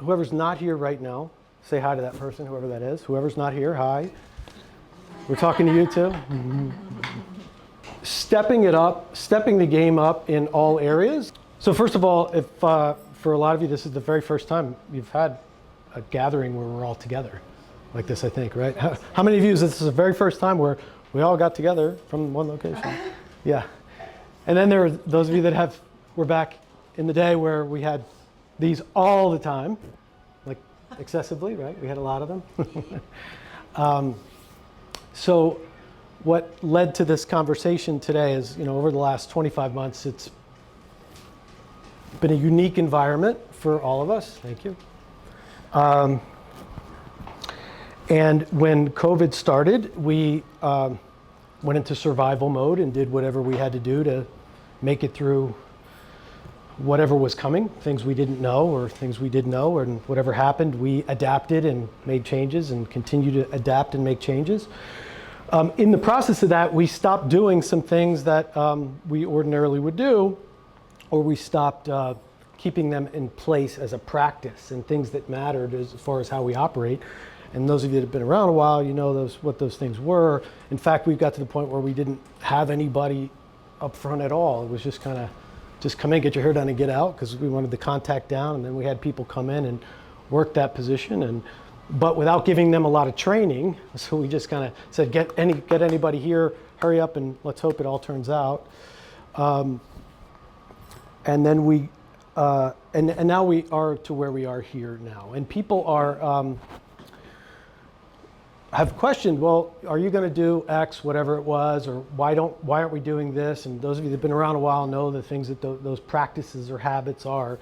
whoever's not here right now, say hi to that person, whoever that is. Whoever's not here, hi. We're talking to you too. Stepping it up, stepping the game up in all areas. So first of all, if for a lot of you, this is the very first time you've had a gathering where we're all together like this, I think, right? How many of you, this is the very first time where we all got together from one location? Yeah. And then there are those of you that were back in the day where we had these all the time, like excessively, right? We had a lot of them. So what led to this conversation today is, over the last 25 months, it's been a unique environment for all of us. Thank you. And when COVID started, we went into survival mode and did whatever we had to do to make it through whatever was coming, things we didn't know or things we did know, and whatever happened, we adapted and made changes and continue to adapt and make changes. In the process of that, we stopped doing some things that we ordinarily would do, or we stopped keeping them in place as a practice and things that mattered as far as how we operate. And those of you that have been around a while, you know what those things were. In fact, we got to the point where we didn't have anybody up front at all. It was just kind of, just come in, get your hair done and get out, because we wanted the contact down, and then we had people come in and work that position, but without giving them a lot of training. So we just kind of said, get anybody here, hurry up, and let's hope it all turns out. And then we, and now we are to where we are here now. And people are, have questioned, well, are you going to do X, whatever it was, or why aren't we doing this? And those of you that have been around a while know the things that those practices or habits are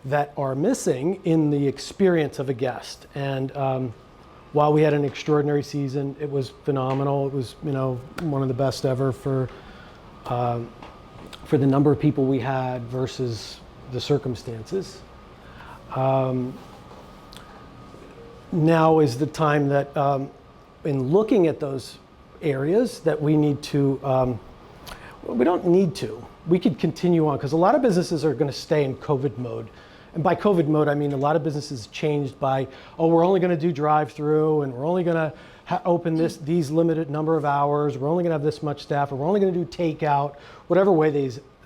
that are missing in the experience of a guest. And while we had an extraordinary season, it was phenomenal. It was, one of the best ever for the number of people we had versus the circumstances. Now is the time that, in looking at those areas, that we need to, we don't need to. We could continue on, because a lot of businesses are going to stay in COVID mode. And by COVID mode, I mean a lot of businesses changed by, we're only going to do drive-through, and we're only going to open these limited number of hours. We're only going to have this much staff, or we're only going to do takeout. Whatever way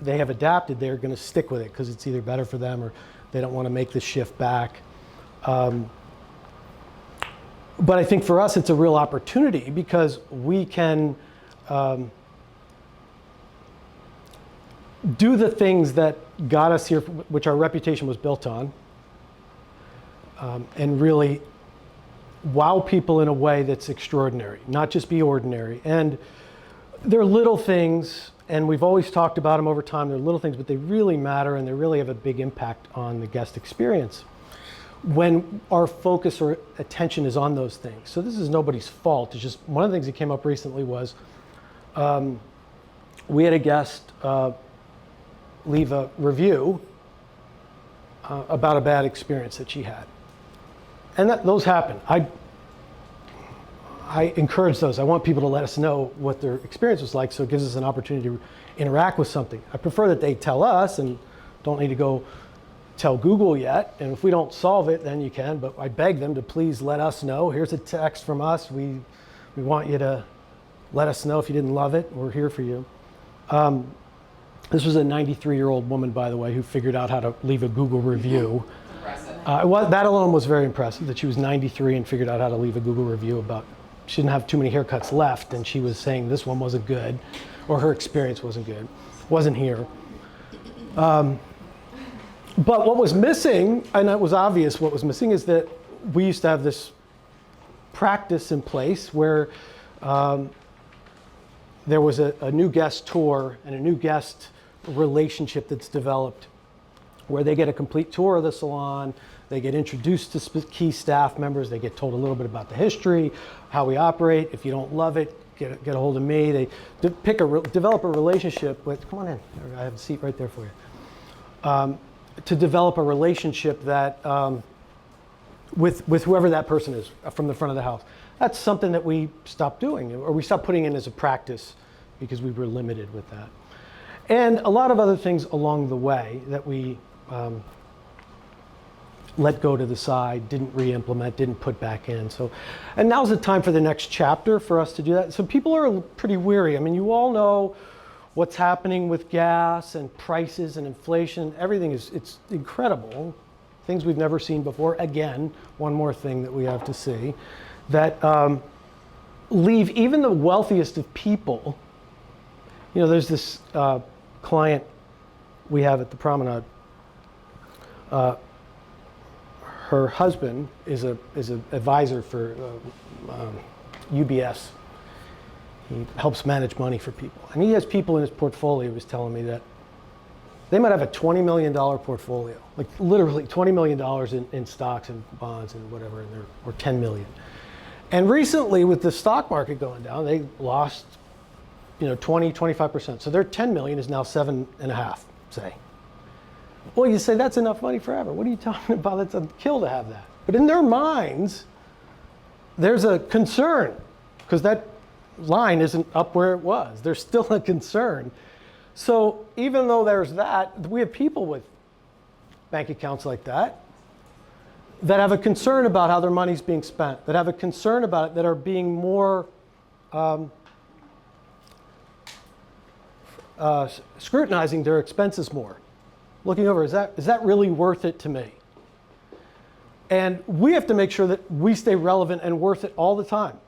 they have adapted, they're going to stick with it because it's either better for them or they don't want to make the shift back. But I think for us, it's a real opportunity because we can do the things that got us here, which our reputation was built on, and really wow people in a way that's extraordinary, not just be ordinary. And they're little things, and we've always talked about them over time. They're little things, but they really matter, and they really have a big impact on the guest experience when our focus or attention is on those things. So this is nobody's fault. It's just one of the things that came up recently was we had a guest leave a review about a bad experience that she had. And those happen. I encourage those. I want people to let us know what their experience was like, so it gives us an opportunity to interact with something. I prefer that they tell us and don't need to go tell Google yet, and if we don't solve it, then you can, but I beg them to please let us know. Here's a text from us. We want you to let us know if you didn't love it. We're here for you. This was a 93-year-old woman, by the way, who figured out how to leave a Google review. That alone was very impressive, that she was 93 and figured out how to leave a Google review about, she didn't have too many haircuts left, and she was saying this one wasn't good, or her experience wasn't good, wasn't here. But what was missing, and it was obvious what was missing, is that we used to have this practice in place where there was a new guest tour and a new guest relationship that's developed, where they get a complete tour of the salon, they get introduced to key staff members, they get told a little bit about the history, how we operate. If you don't love it, get a hold of me. They develop a relationship with, come on in, I have a seat right there for you. To develop a relationship that with whoever that person is from the front of the house. That's something that we stopped doing, or we stopped putting in as a practice because we were limited with that. And a lot of other things along the way that we let go to the side, didn't re-implement, didn't put back in. So, and now's the time for the next chapter for us to do that. So people are pretty weary. I mean, you all know what's happening with gas and prices and inflation. Everything it's incredible. Things we've never seen before. Again, one more thing that we have to see, that leave even the wealthiest of people. You know, there's this client we have at the Promenade. Her husband is an advisor for UBS. He helps manage money for people. And he has people in his portfolio, he was telling me, that they might have a $20 million portfolio, like literally $20 million in stocks and bonds and whatever, or 10 million. And recently, with the stock market going down, they lost, 20, 25%. So their 10 million is now 7.5, say. Well, you say that's enough money forever. What are you talking about? That's a kill to have that. But in their minds, there's a concern, because that line isn't up where it was. There's still a concern. So even though there's that, we have people with bank accounts like that have a concern about how their money's being spent, that have a concern about it, that are being more scrutinizing their expenses more. Looking over, is that really worth it to me? And we have to make sure that we stay relevant and worth it all the time.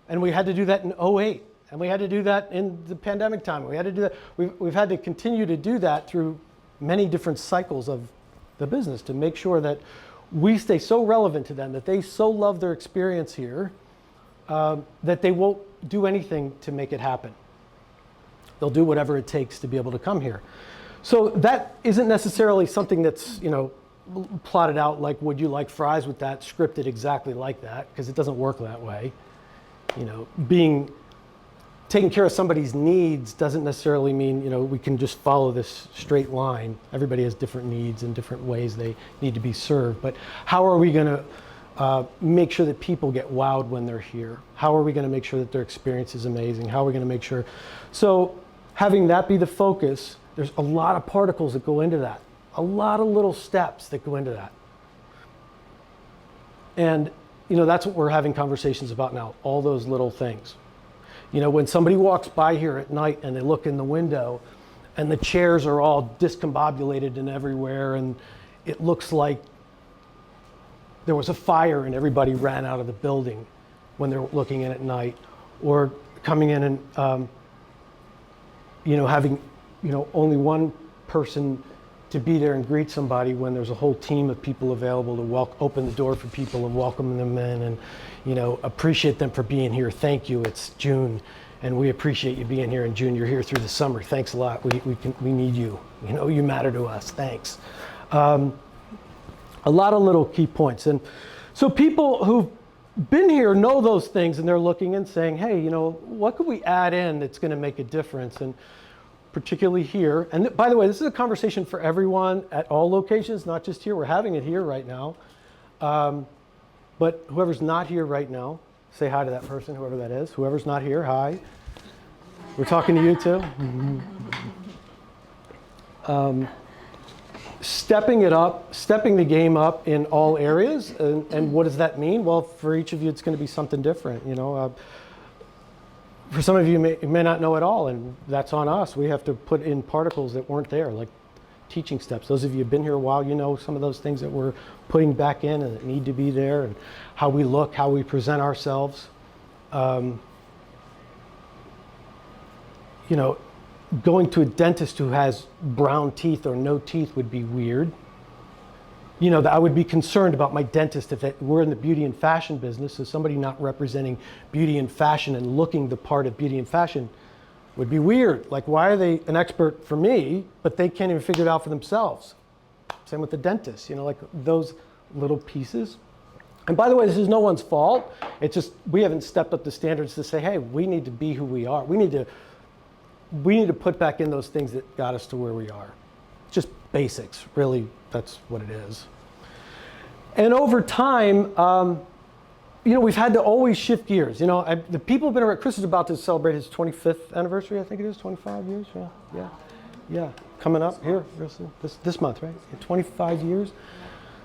And we had to do that in '08. And we had to do that in the pandemic time. We had to do that. We've had to continue to do that through many different cycles of the business to make sure that we stay so relevant to them, that they so love their experience here, that they won't do anything to make it happen. They'll do whatever it takes to be able to come here. So that isn't necessarily something that's, plotted out like, would you like fries with that, scripted exactly like that, because it doesn't work that way. Taking care of somebody's needs doesn't necessarily mean, we can just follow this straight line. Everybody has different needs and different ways they need to be served. But how are we going to make sure that people get wowed when they're here? How are we going to make sure that their experience is amazing? How are we going to make sure? So having that be the focus, there's a lot of particles that go into that. A lot of little steps that go into that. And, that's what we're having conversations about now, all those little things. When somebody walks by here at night and they look in the window and the chairs are all discombobulated and everywhere, and it looks like there was a fire and everybody ran out of the building when they're looking in at night, or coming in and, having, only one person to be there and greet somebody when there's a whole team of people available to open the door for people and welcome them in, and appreciate them for being here. Thank you. It's June, and we appreciate you being here in June. You're here through the summer. Thanks a lot. We need you. You matter to us. Thanks. A lot of little key points, and so people who've been here know those things, and they're looking and saying, hey, what could we add in that's going to make a difference? And particularly here, and by the way, this is a conversation for everyone at all locations, not just here. We're having it here right now. But whoever's not here right now, say hi to that person, whoever that is. Whoever's not here, hi. We're talking to you too. Stepping the game up in all areas. And what does that mean? Well, for each of you, it's going to be something different. For some of you, you may not know at all, and that's on us. We have to put in particles that weren't there, like teaching steps. Those of you who've been here a while, some of those things that we're putting back in and that need to be there, and how we look, how we present ourselves. Going to a dentist who has brown teeth or no teeth would be weird. That I would be concerned about my dentist if we're in the beauty and fashion business, so somebody not representing beauty and fashion and looking the part of beauty and fashion would be weird. Like, why are they an expert for me, but they can't even figure it out for themselves? Same with the dentist, like those little pieces. And by the way, this is no one's fault. It's just we haven't stepped up the standards to say, hey, we need to be who we are. We need to put back in those things that got us to where we are. Just basics, really, that's what it is. And over time, we've had to always shift gears. The people have been around. Chris is about to celebrate his 25th anniversary, I think it is, 25 years, yeah. Coming up here, this month, right? 25 years.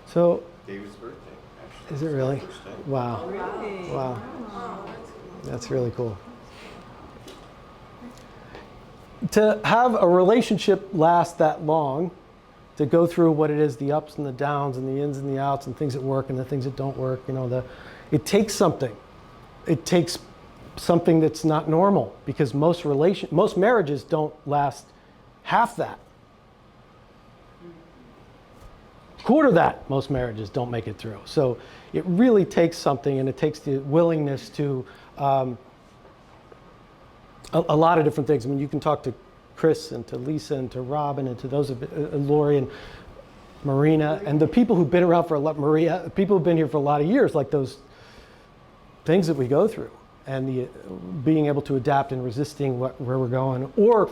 So David's birthday, actually. Is it really? First day. Wow. Really? Wow. Oh, That's really cool. To have a relationship last that long, to go through what it is, the ups and the downs and the ins and the outs and things that work and the things that don't work, it takes something. It takes something that's not normal, because most marriages don't last half that. Quarter that, most marriages don't make it through. So it really takes something, and it takes the willingness to a lot of different things. I mean, you can talk to Chris and to Lisa and to Robin and to those of Lori and Marina and the people who've been around for a lot, Maria, people who've been here for a lot of years, like those things that we go through, and the being able to adapt and resisting where we're going, or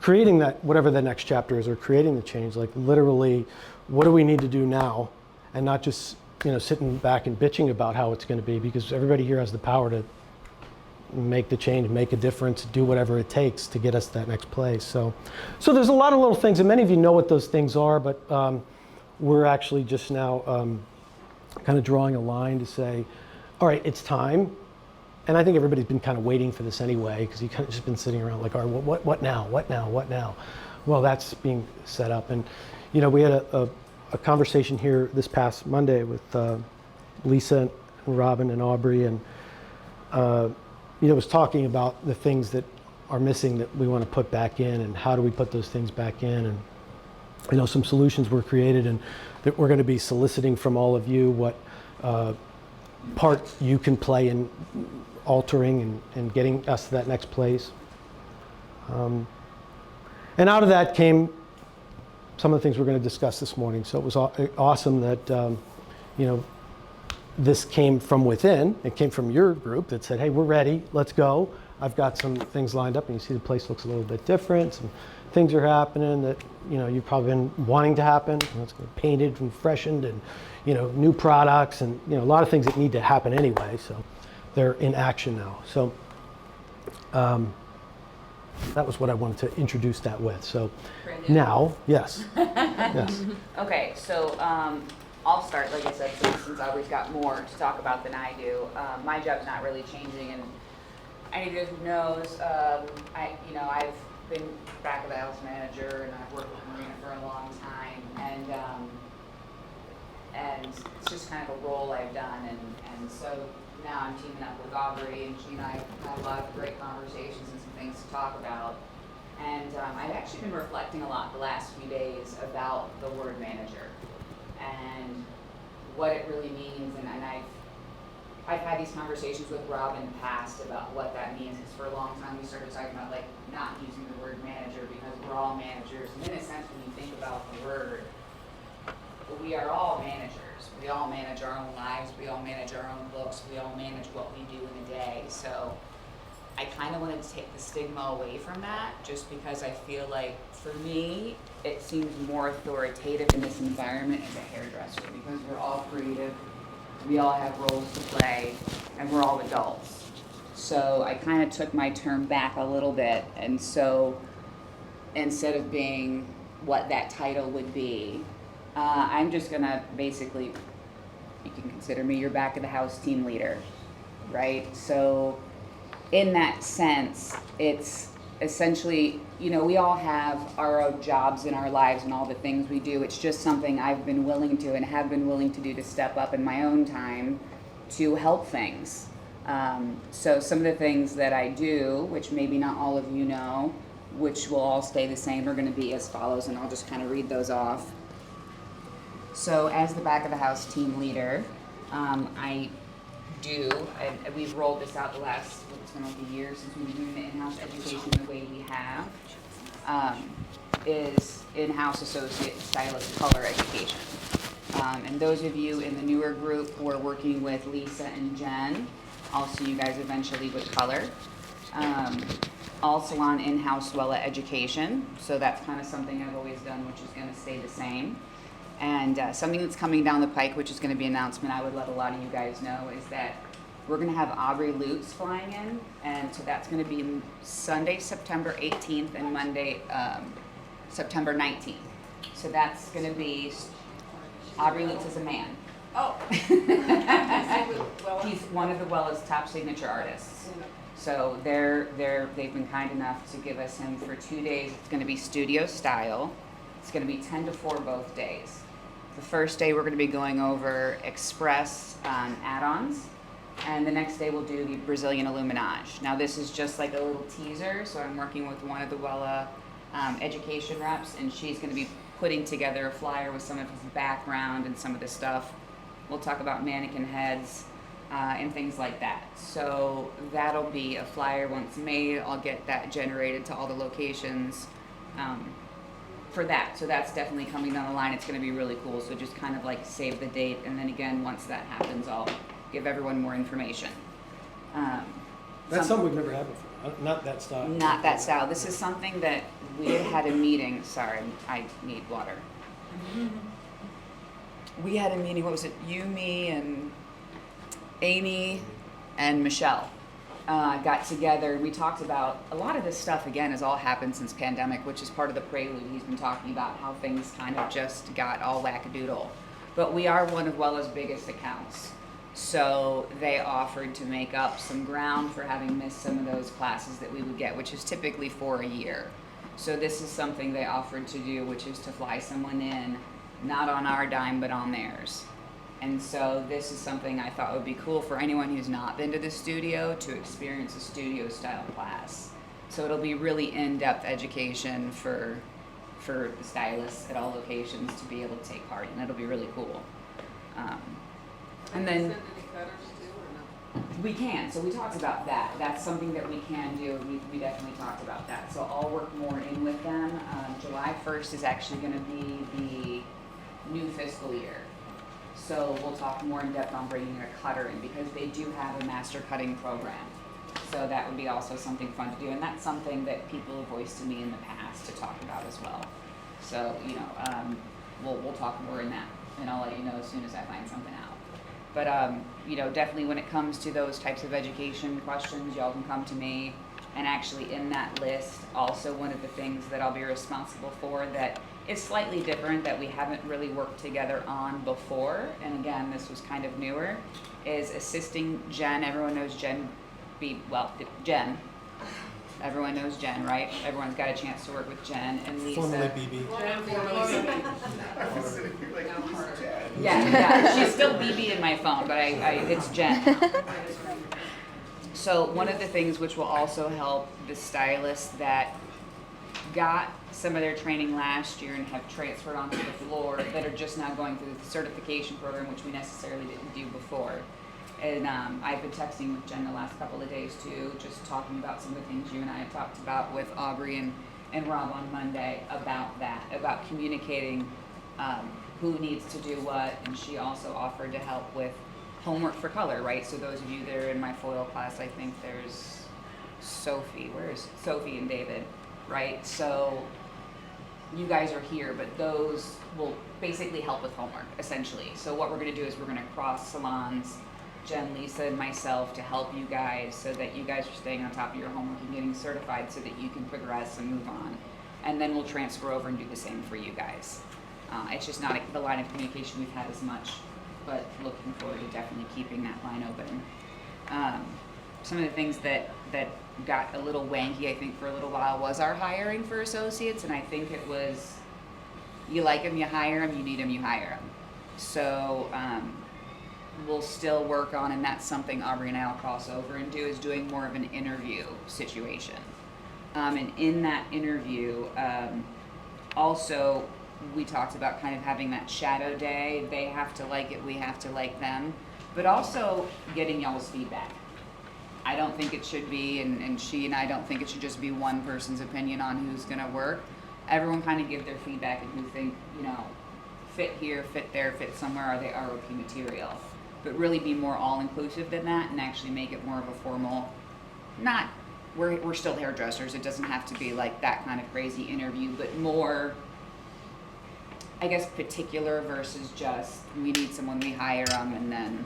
creating that, whatever the next chapter is, or creating the change, like literally, what do we need to do now, and not just sitting back and bitching about how it's going to be, because everybody here has the power to make the change, make a difference, do whatever it takes to get us to that next place. So there's a lot of little things, and many of you know what those things are, but we're actually just now kind of drawing a line to say, all right, it's time. And I think everybody's been kind of waiting for this anyway, because you kind of just been sitting around like, all right, what now? What now? What now? Well, that's being set up. And we had a conversation here this past Monday with Lisa and Robin and Aubrey, and was talking about the things that are missing that we want to put back in, and how do we put those things back in. And some solutions were created, and that we're going to be soliciting from all of you what part you can play in altering and getting us to that next place. And out of that came some of the things we're going to discuss this morning. So it was awesome that this came from within. It came from your group that said, hey, we're ready, let's go. I've got some things lined up, and you see the place looks a little bit different. Some things are happening that you've probably been wanting to happen. It's going to be painted and freshened, and new products, and a lot of things that need to happen anyway. So they're in action now. So that was what I wanted to introduce that with. So now, yes, yes. Okay, so I'll start, like I said, since Aubrey's got more to talk about than I do. My job's not really changing, and any of you who knows, I've been back of the house manager, and I've worked with Marina for a long time, and it's just kind of a role I've done, and so now I'm teaming up with Aubrey, and she and I have had a lot of great conversations and some things to talk about. And I've actually been reflecting a lot the last few days about the word manager and what it really means, and I've had these conversations with Rob in the past about what that means, because for a long time we started talking about like not using the word manager because we're all managers, and in a sense when you think about the word, we are all managers. We all manage our own lives, we all manage our own books, we all manage what we do in a day. So I kind of wanted to take the stigma away from that, just because I feel like for me it seems more authoritative in this environment as a hairdresser, because we're all creative, we all have roles to play, and we're all adults. So I kind of took my term back a little bit, and so instead of being what that title would be, I'm just gonna basically, you can consider me your back of the house team leader, right? So in that sense, it's essentially, we all have our own jobs in our lives and all the things we do. It's just something I've been willing to and have been willing to do, to step up in my own time to help things. So some of the things that I do, which maybe not all of you know, which will all stay the same, are going to be as follows, and I'll just kind of read those off. So as the back of the house team leader, we've rolled this out the last, it's been like a year since we've been doing the in-house education the way we have, is in-house associate stylist color education. And those of you in the newer group who are working with Lisa and Jen, I'll see you guys eventually with color. All salon in-house Wella education, so that's kind of something I've always done, which is going to stay the same. And something that's coming down the pike, which is going to be an announcement I would let a lot of you guys know, is that we're going to have Aubrey Lutz flying in, and so that's going to be Sunday, September 18th, and Monday, September 19th. So that's going to be Aubrey Lutz is a man. Oh. He's one of the Wella's top signature artists. So they've been kind enough to give us him for 2 days. It's going to be studio style. It's going to be 10 to 4 both days. The first day we're going to be going over express add-ons, and the next day we'll do the Brazilian Illuminage. Now this is just like a little teaser, so I'm working with one of the Wella education reps, and she's going to be putting together a flyer with some of his background and some of the stuff. We'll talk about mannequin heads and things like that. So that'll be a flyer once made. I'll get that generated to all the locations for that. So that's definitely coming down the line. It's going to be really cool. So just kind of like save the date, and then again, once that happens, I'll give everyone more information. That's something we've never had before. Not that style. Not that style. This is something that we had a meeting. Sorry, I need water. We had a meeting. What was it? You, me, and Amy and Michelle got together, and we talked about a lot of this stuff. Again, has all happened since pandemic, which is part of the prelude. He's been talking about how things kind of just got all wackadoodle. But we are one of Wella's biggest accounts. So they offered to make up some ground for having missed some of those classes that we would get, which is typically for a year. So this is something they offered to do, which is to fly someone in, not on our dime, but on theirs. And so this is something I thought would be cool for anyone who's not been to the studio to experience a studio style class. So it'll be really in-depth education for the stylists at all locations to be able to take part, and it'll be really cool. And then Send any cutters too, or no? we can, so we talked about that. That's something that we can do. We definitely talked about that. So I'll work more in with them. July 1st is actually going to be the new fiscal year. So we'll talk more in depth on bringing a cutter in, because they do have a master cutting program. So that would be also something fun to do. And that's something that people have voiced to me in the past to talk about as well. So, you know, we'll talk more in that, and I'll let you know as soon as I find something out. But, you know, definitely when it comes to those types of education questions, y'all can come to me. And actually in that list, also one of the things that I'll be responsible for that is slightly different, that we haven't really worked together on before, and again, this was kind of newer, is assisting Jen. Everyone knows Jen. Jen. Everyone knows Jen, right? Everyone's got a chance to work with Jen and Lisa. Formerly BB. Yeah, she's still BB in my phone, but it's Jen now. So one of the things which will also help the stylists that got some of their training last year and have transferred onto the floor, that are just now going through the certification program, which we necessarily didn't do before. And I've been texting with Jen the last couple of days too, just talking about some of the things you and I have talked about with Aubrey and Rob on Monday about that, about communicating who needs to do what. And she also offered to help with homework for color, right? So those of you that are in my foil class, I think there's Sophie. Where is Sophie and David, right? So you guys are here, but those will basically help with homework, essentially. So what we're going to do is we're going to cross salons, Jen, Lisa, and myself, to help you guys so that you guys are staying on top of your homework and getting certified so that you can progress and move on. And then we'll transfer over and do the same for you guys. It's just not the line of communication we've had as much, but looking forward to definitely keeping that line open. Some of the things that got a little wanky, I think, for a little while was our hiring for associates, and I think it was, you like them, you hire them, you need them, you hire them. So we'll still work on, and that's something Aubrey and I will cross over and do, is doing more of an interview situation. And in that interview, also, we talked about kind of having that shadow day. They have to like it, we have to like them, but also getting y'all's feedback. I don't think it should be, and she and I don't think it should just be one person's opinion on who's gonna work. Everyone kind of give their feedback and who think, you know, fit here, fit there, fit somewhere, are they ROP material? But really be more all-inclusive than that and actually make it more of a formal, not, we're still hairdressers, it doesn't have to be like that kind of crazy interview, but more, I guess, particular versus just, we need someone, we hire them, and then.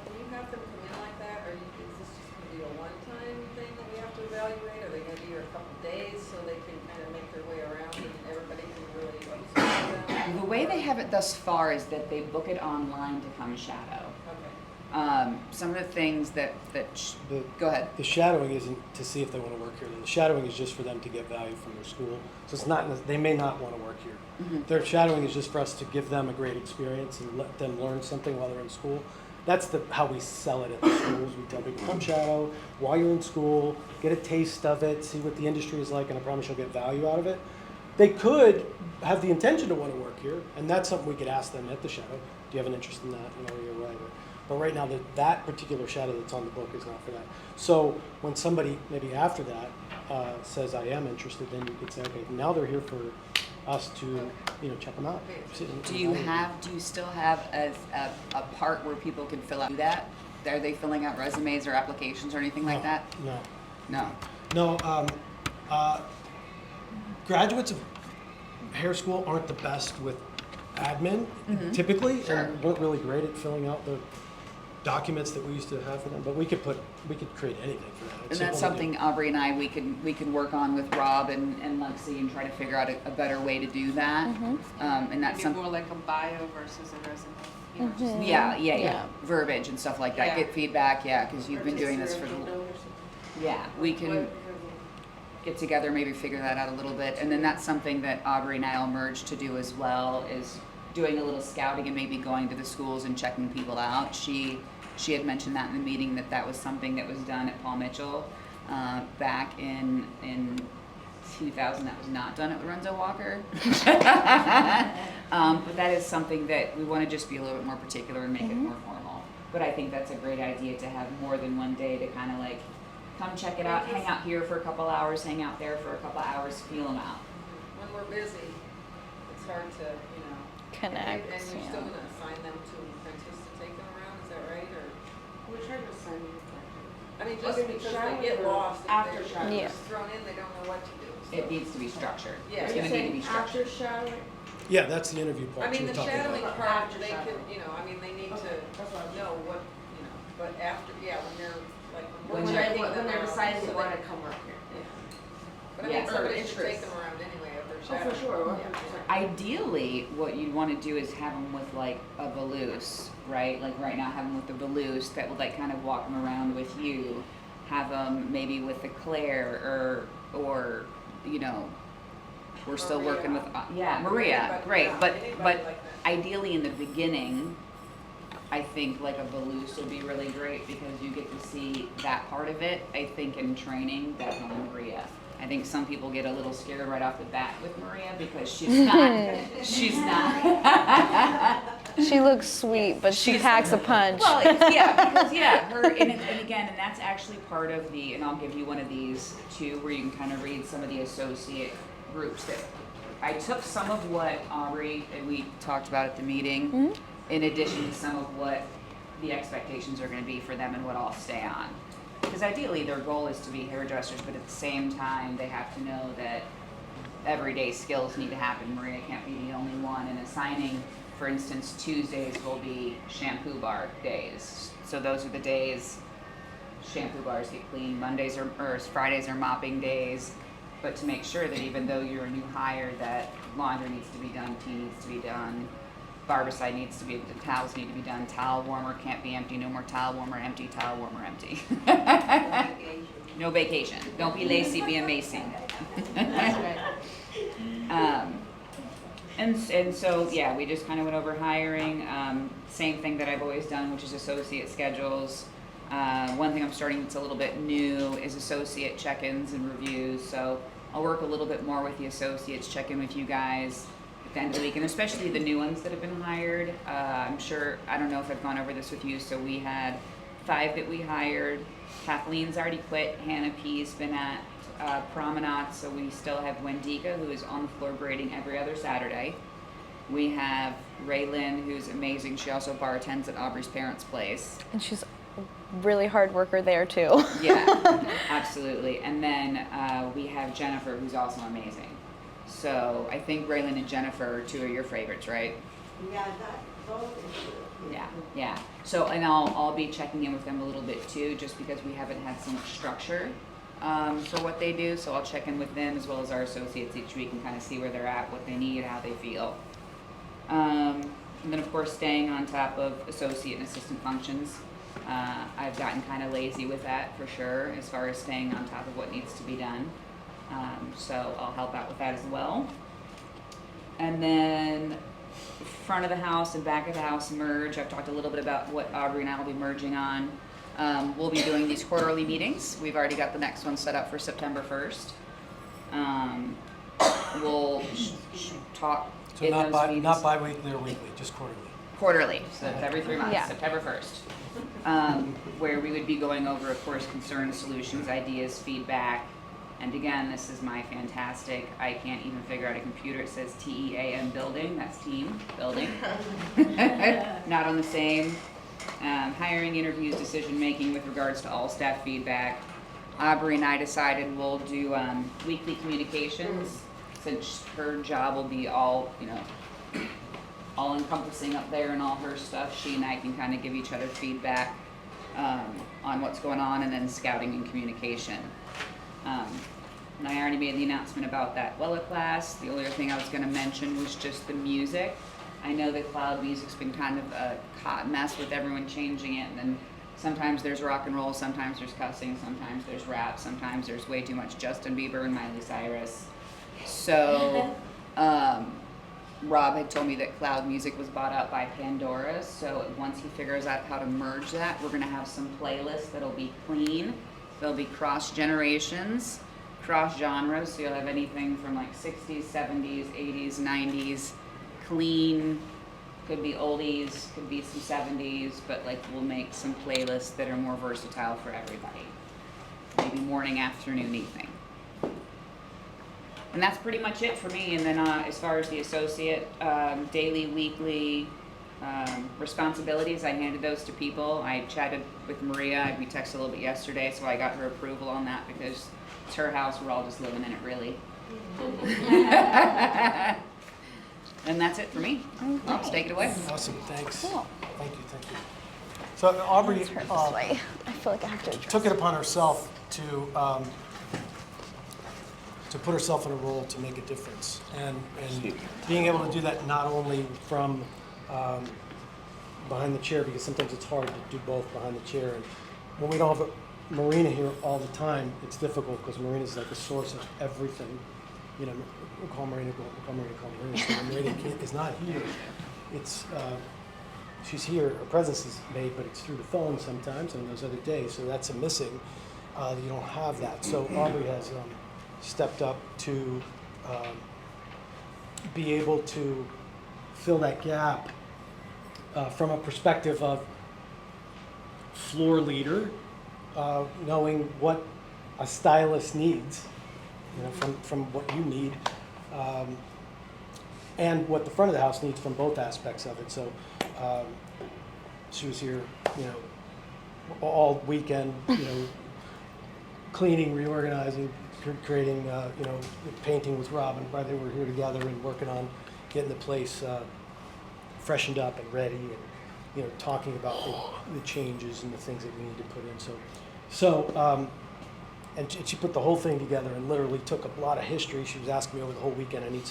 When you have them come in like that, is this just gonna be a one-time thing that we have to evaluate? Are they gonna be here couple days so they can kind of make their way around and everybody can really observe them? The way they have it thus far is that they book it online to come shadow. Okay. Some of the things that go ahead. The shadowing isn't to see if they want to work here. The shadowing is just for them to get value from their school. So it's not, they may not want to work here. Mhm. Their shadowing is just for us to give them a great experience and let them learn something while they're in school. That's how we sell it at the schools. We tell people, come shadow while you're in school, get a taste of it, see what the industry is like, and I promise you'll get value out of it. They could have the intention to want to work here, and that's something we could ask them at the shadow. Do you have an interest in that? You're right. But right now, that particular shadow that's on the book is not for that. So when somebody maybe after that says, I am interested, then you could say, okay, now they're here for us to, check them out. Do you still have a part where people can fill out that? Are they filling out resumes or applications or anything like that? No. Graduates of hair school aren't the best with admin, typically, and weren't really great at filling out the documents that we used to have for them. But we could create anything for that. And that's something Aubrey and I we can work on with Rob and Lexi and try to figure out a better way to do that. And that's Maybe something. more like a bio versus a resume. You know, just Yeah. Verbiage and stuff like that. Yeah. Get feedback, because you've been doing this for Artistic the. or something. Yeah, we can get together, maybe figure that out a little bit, and then that's something that Aubrey and I will merge to do as well, is doing a little scouting and maybe going to the schools and checking people out. She had mentioned that in the meeting, that was something that was done at Paul Mitchell back in 2000. That was not done at Lorenzo Walker. But that is something that we want to just be a little bit more particular and make it more formal. But I think that's a great idea to have more than one day to kind of like come check it out, hang out here for a couple hours, hang out there for a couple hours, feel them out. When we're busy, it's hard to, Connect. And you're still gonna assign them to apprentice to take them around, is that right, or? We're trying to send you. I mean, just Okay, because shadow they get or lost, if after they're shadow? Yeah. just thrown in, they don't know what to do. So. It needs to be structured. Yeah. It's Are you going to need to be saying structured. after shadowing? Yeah, that's the interview part. I mean, you were the talking about. shadowing about. part, After they shadowing. could, they need Okay, to that's what I was- know what, but after, when they're, like, When we're they're- checking them When they're out, deciding so they they- want to come work here. But I Yeah. mean, somebody Or should take interest. them around anyway if they're Oh, shadowing. for sure, 100%. Ideally, what you'd want to do is have them with like a valise, right? Like right now, have them with the valise that would like kind of walk them around with you. Have them maybe with the Claire or we're still Maria. working with Maria. Anybody, Great, yeah, but anybody but like that. ideally in the beginning, I think like a valise would be really great because you get to see that part of it. I think in training, definitely Maria. I think some people get a little scared right off the bat with Maria because she's not. She looks sweet, but she packs a punch. Well, her and that's actually part of the, and I'll give you one of these too, where you can kind of read some of the associate groups that I took some of what Aubrey and we talked about at the meeting, in addition to some of what the expectations are going to be for them and what I'll stay on. Because ideally their goal is to be hairdressers, but at the same time they have to know that everyday skills need to happen. Maria can't be the only one, and assigning, for instance, Tuesdays will be shampoo bar days. So those are the days shampoo bars get cleaned. Mondays or Fridays are mopping days. But to make sure that even though you're a new hire, that laundry needs to be done, tea needs to be done, barbicide needs to be, the towels need to be done, towel warmer can't be empty, no more towel warmer empty, towel warmer empty. No vacation. Don't be lazy, be amazing. And so, we just kind of went over hiring. Same thing that I've always done, which is associate schedules. One thing I'm starting that's a little bit new is associate check-ins and reviews. So I'll work a little bit more with the associates, check in with you guys at the end of the week, and especially the new ones that have been hired. I'm sure, I don't know if I've gone over this with you, so we had 5 that we hired. Kathleen's already quit. Hannah P's been at Promenade, so we still have Wendika, who is on the floor braiding every other Saturday. We have Raylyn, who's amazing. She also bartends at Aubrey's parents' place. And she's a really hard worker there too. Yeah, absolutely. And then we have Jennifer, who's also amazing. So I think Raylyn and Jennifer are 2 of your favorites, right? Yeah, both is good. Yeah. So, and I'll be checking in with them a little bit too, just because we haven't had so much structure. for what they do, so I'll check in with them as well as our associates each week and kind of see where they're at, what they need, how they feel. And then of course staying on top of associate and assistant functions. I've gotten kind of lazy with that for sure, as far as staying on top of what needs to be done. So I'll help out with that as well. And then front of the house and back of the house merge. I've talked a little bit about what Aubrey and I will be merging on. We'll be doing these quarterly meetings. We've already got the next one set up for September 1st. We'll talk So in not those bi- meetings. not bi-weekly or weekly, just quarterly. Quarterly, so it's every 3 months, Yeah. September 1st. Where we would be going over, of course, concerns, solutions, ideas, feedback. And again, this is my fantastic, I can't even figure out a computer, it says TEAM building, that's team, building. Not on the same. Hiring, interviews, decision-making with regards to all staff feedback. Aubrey and I decided we'll do weekly communications, since her job will be all, all encompassing up there and all her stuff. She and I can kind of give each other feedback on what's going on, and then scouting and communication. And I already made the announcement about that Wella class. The only other thing I was going to mention was just the music. I know that cloud music's been kind of a hot mess with everyone changing it, and then sometimes there's rock and roll, sometimes there's cussing, sometimes there's rap, sometimes there's way too much Justin Bieber and Miley Cyrus. So, Rob had told me that cloud music was bought out by Pandora, so once he figures out how to merge that, we're gonna have some playlists that'll be clean. They'll be cross generations, cross genres, so you'll have anything from like 60s, 70s, 80s, 90s, clean, could be oldies, could be some 70s, but like we'll make some playlists that are more versatile for everybody. Maybe morning, afternoon, evening. And that's pretty much it for me. And then as far as the associate, daily, weekly responsibilities, I handed those to people. I chatted with Maria. We texted a little bit yesterday, so I got her approval on that because it's her house. We're all just living in it, really. And that's it for me. I'll just take it away. Awesome, thanks. Cool. Thank you. So Aubrey Let's turn this way. I feel like I have to address took it upon herself to put herself in a role to make a difference, and being able to do that not only from behind the chair, because sometimes it's hard to do both behind the chair, and when we don't have Marina here all the time, it's difficult because Marina's like the source of everything. We'll call Marina. So Marina is not here. It's she's here. Her presence is made, but it's through the phone sometimes, and those other days. So that's a missing. You don't have that. So Aubrey has stepped up to be able to fill that gap from a perspective of floor leader, knowing what a stylist needs, from what you need, and what the front of the house needs from both aspects of it. So she was here, all weekend, cleaning, reorganizing, creating, painting with Robin. While they were here together and working on getting the place freshened up and ready, and talking about the changes and the things that we need to put in. So and she put the whole thing together and literally took a lot of history. She was asking me over the whole weekend. I need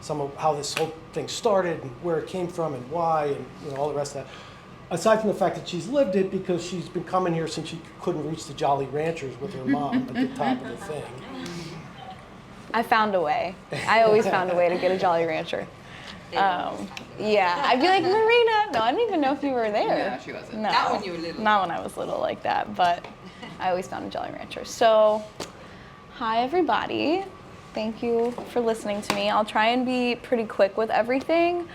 some of how this whole thing started and where it came from and why, and all the rest of that. Aside from the fact that she's lived it, because she's been coming here since she couldn't reach the Jolly Ranchers with her mom at the top of the thing. I found a way. I always found a way to get a Jolly Rancher. Yeah, I'd be like, Marina. No, I didn't even know if you were there. No, she wasn't. No, Not when you were little. Not when I was little like that, but I always found a Jolly Rancher. So, hi everybody. Thank you for listening to me. I'll try and be pretty quick with everything.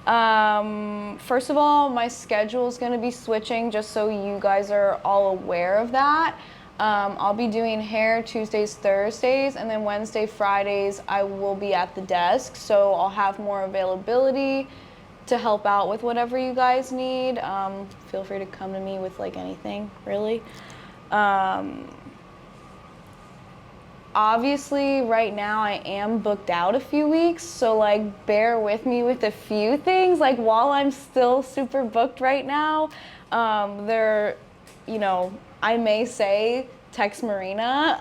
First of all, my schedule is going to be switching, just so you guys are all aware of that. I'll be doing hair Tuesdays, Thursdays, and then Wednesday, Fridays, I will be at the desk. So I'll have more availability to help out with whatever you guys need. Feel free to come to me with like anything, really. Obviously, right now I am booked out a few weeks, so like bear with me with a few things. Like while I'm still super booked right now, I may say text Marina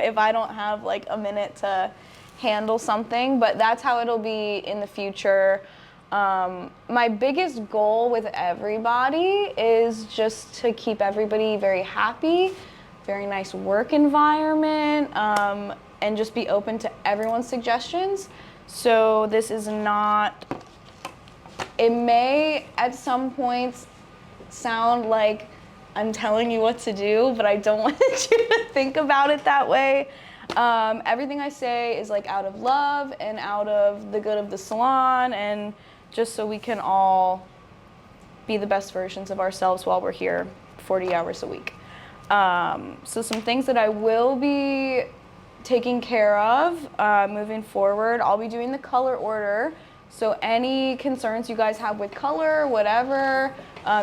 if I don't have like a minute to handle something, but that's how it'll be in the future. My biggest goal with everybody is just to keep everybody very happy, very nice work environment, and just be open to everyone's suggestions. So this is not, it may at some points sound like I'm telling you what to do, but I don't want you to think about it that way. Everything I say is like out of love and out of the good of the salon, and just so we can all be the best versions of ourselves while we're here 40 hours a week. So some things that I will be taking care of moving forward, I'll be doing the color order. So any concerns you guys have with color, whatever,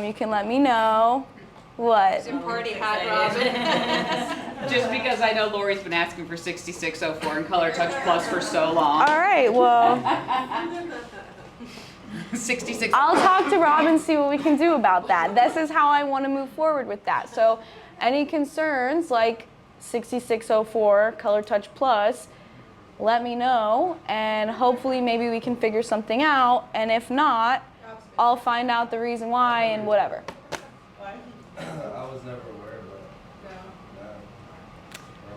you can let me know. What? Party hot, Robin. Just because I know Lori's been asking for 6604 and Color Touch Plus for so long. All right, well, 66. I'll talk to Rob and see what we can do about that. This is how I want to move forward with that. So any concerns like 6604 Color Touch Plus, let me know, and hopefully maybe we can figure something out, and if not, I'll find out the reason why and whatever. I was never aware of that. No.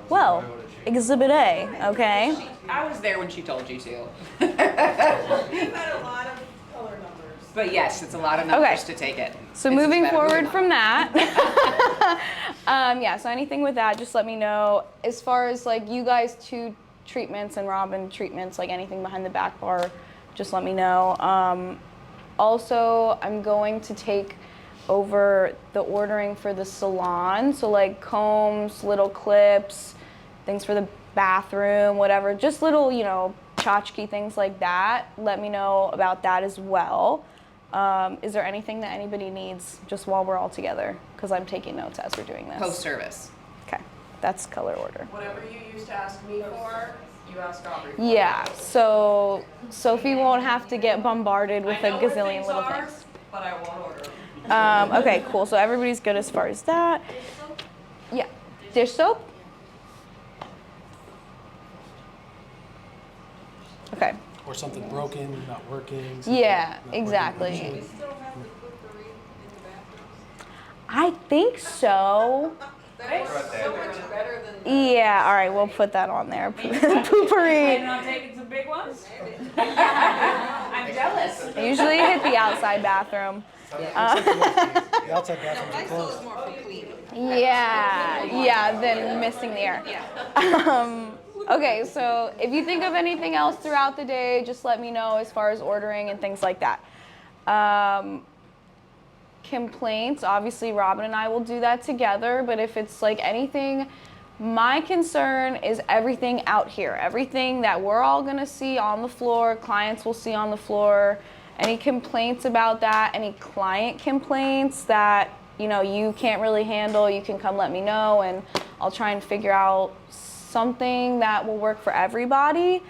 Well, Exhibit A, okay? I was there when she told you to. We've had a lot of color numbers. But yes, it's a lot of numbers Okay. to take it. So It's moving better forward than from that, yeah, so anything with that, just let me know. As far as like you guys 2 treatments and Robin treatments, like anything behind the back bar, just let me know. Also, I'm going to take over the ordering for the salon, so like combs, little clips, things for the bathroom, whatever, just little, you know, tchotchke things like that. Let me know about that as well. Is there anything that anybody needs just while we're all together? Because I'm taking notes as we're doing this. Post service. Okay, that's color order. Whatever you used to ask me for, you asked Aubrey for. Yeah, so Sophie won't have to get bombarded with a gazillion little things. But I won't order them. Okay, cool. So everybody's good as far as that. Yeah. Dish soap? Okay. Or something broken, not working. Yeah, not working. exactly. We still have the potpourri in the bathrooms. I think so. That was so much better than. Yeah, all right, we'll put that on there. Poopery. on taking some big ones? I'm jealous. I usually hit the outside bathroom. The outside bathrooms are Lysol closed. is more for cleaning. Yeah, than missing the air. Okay, so if you think of anything else throughout the day, just let me know as far as ordering and things like that. Complaints, obviously Robin and I will do that together, but if it's like anything, my concern is everything out here, everything that we're all gonna see on the floor, clients will see on the floor. Any complaints about that, any client complaints that, you know, you can't really handle, you can come let me know, and I'll try and figure out something that will work for everybody.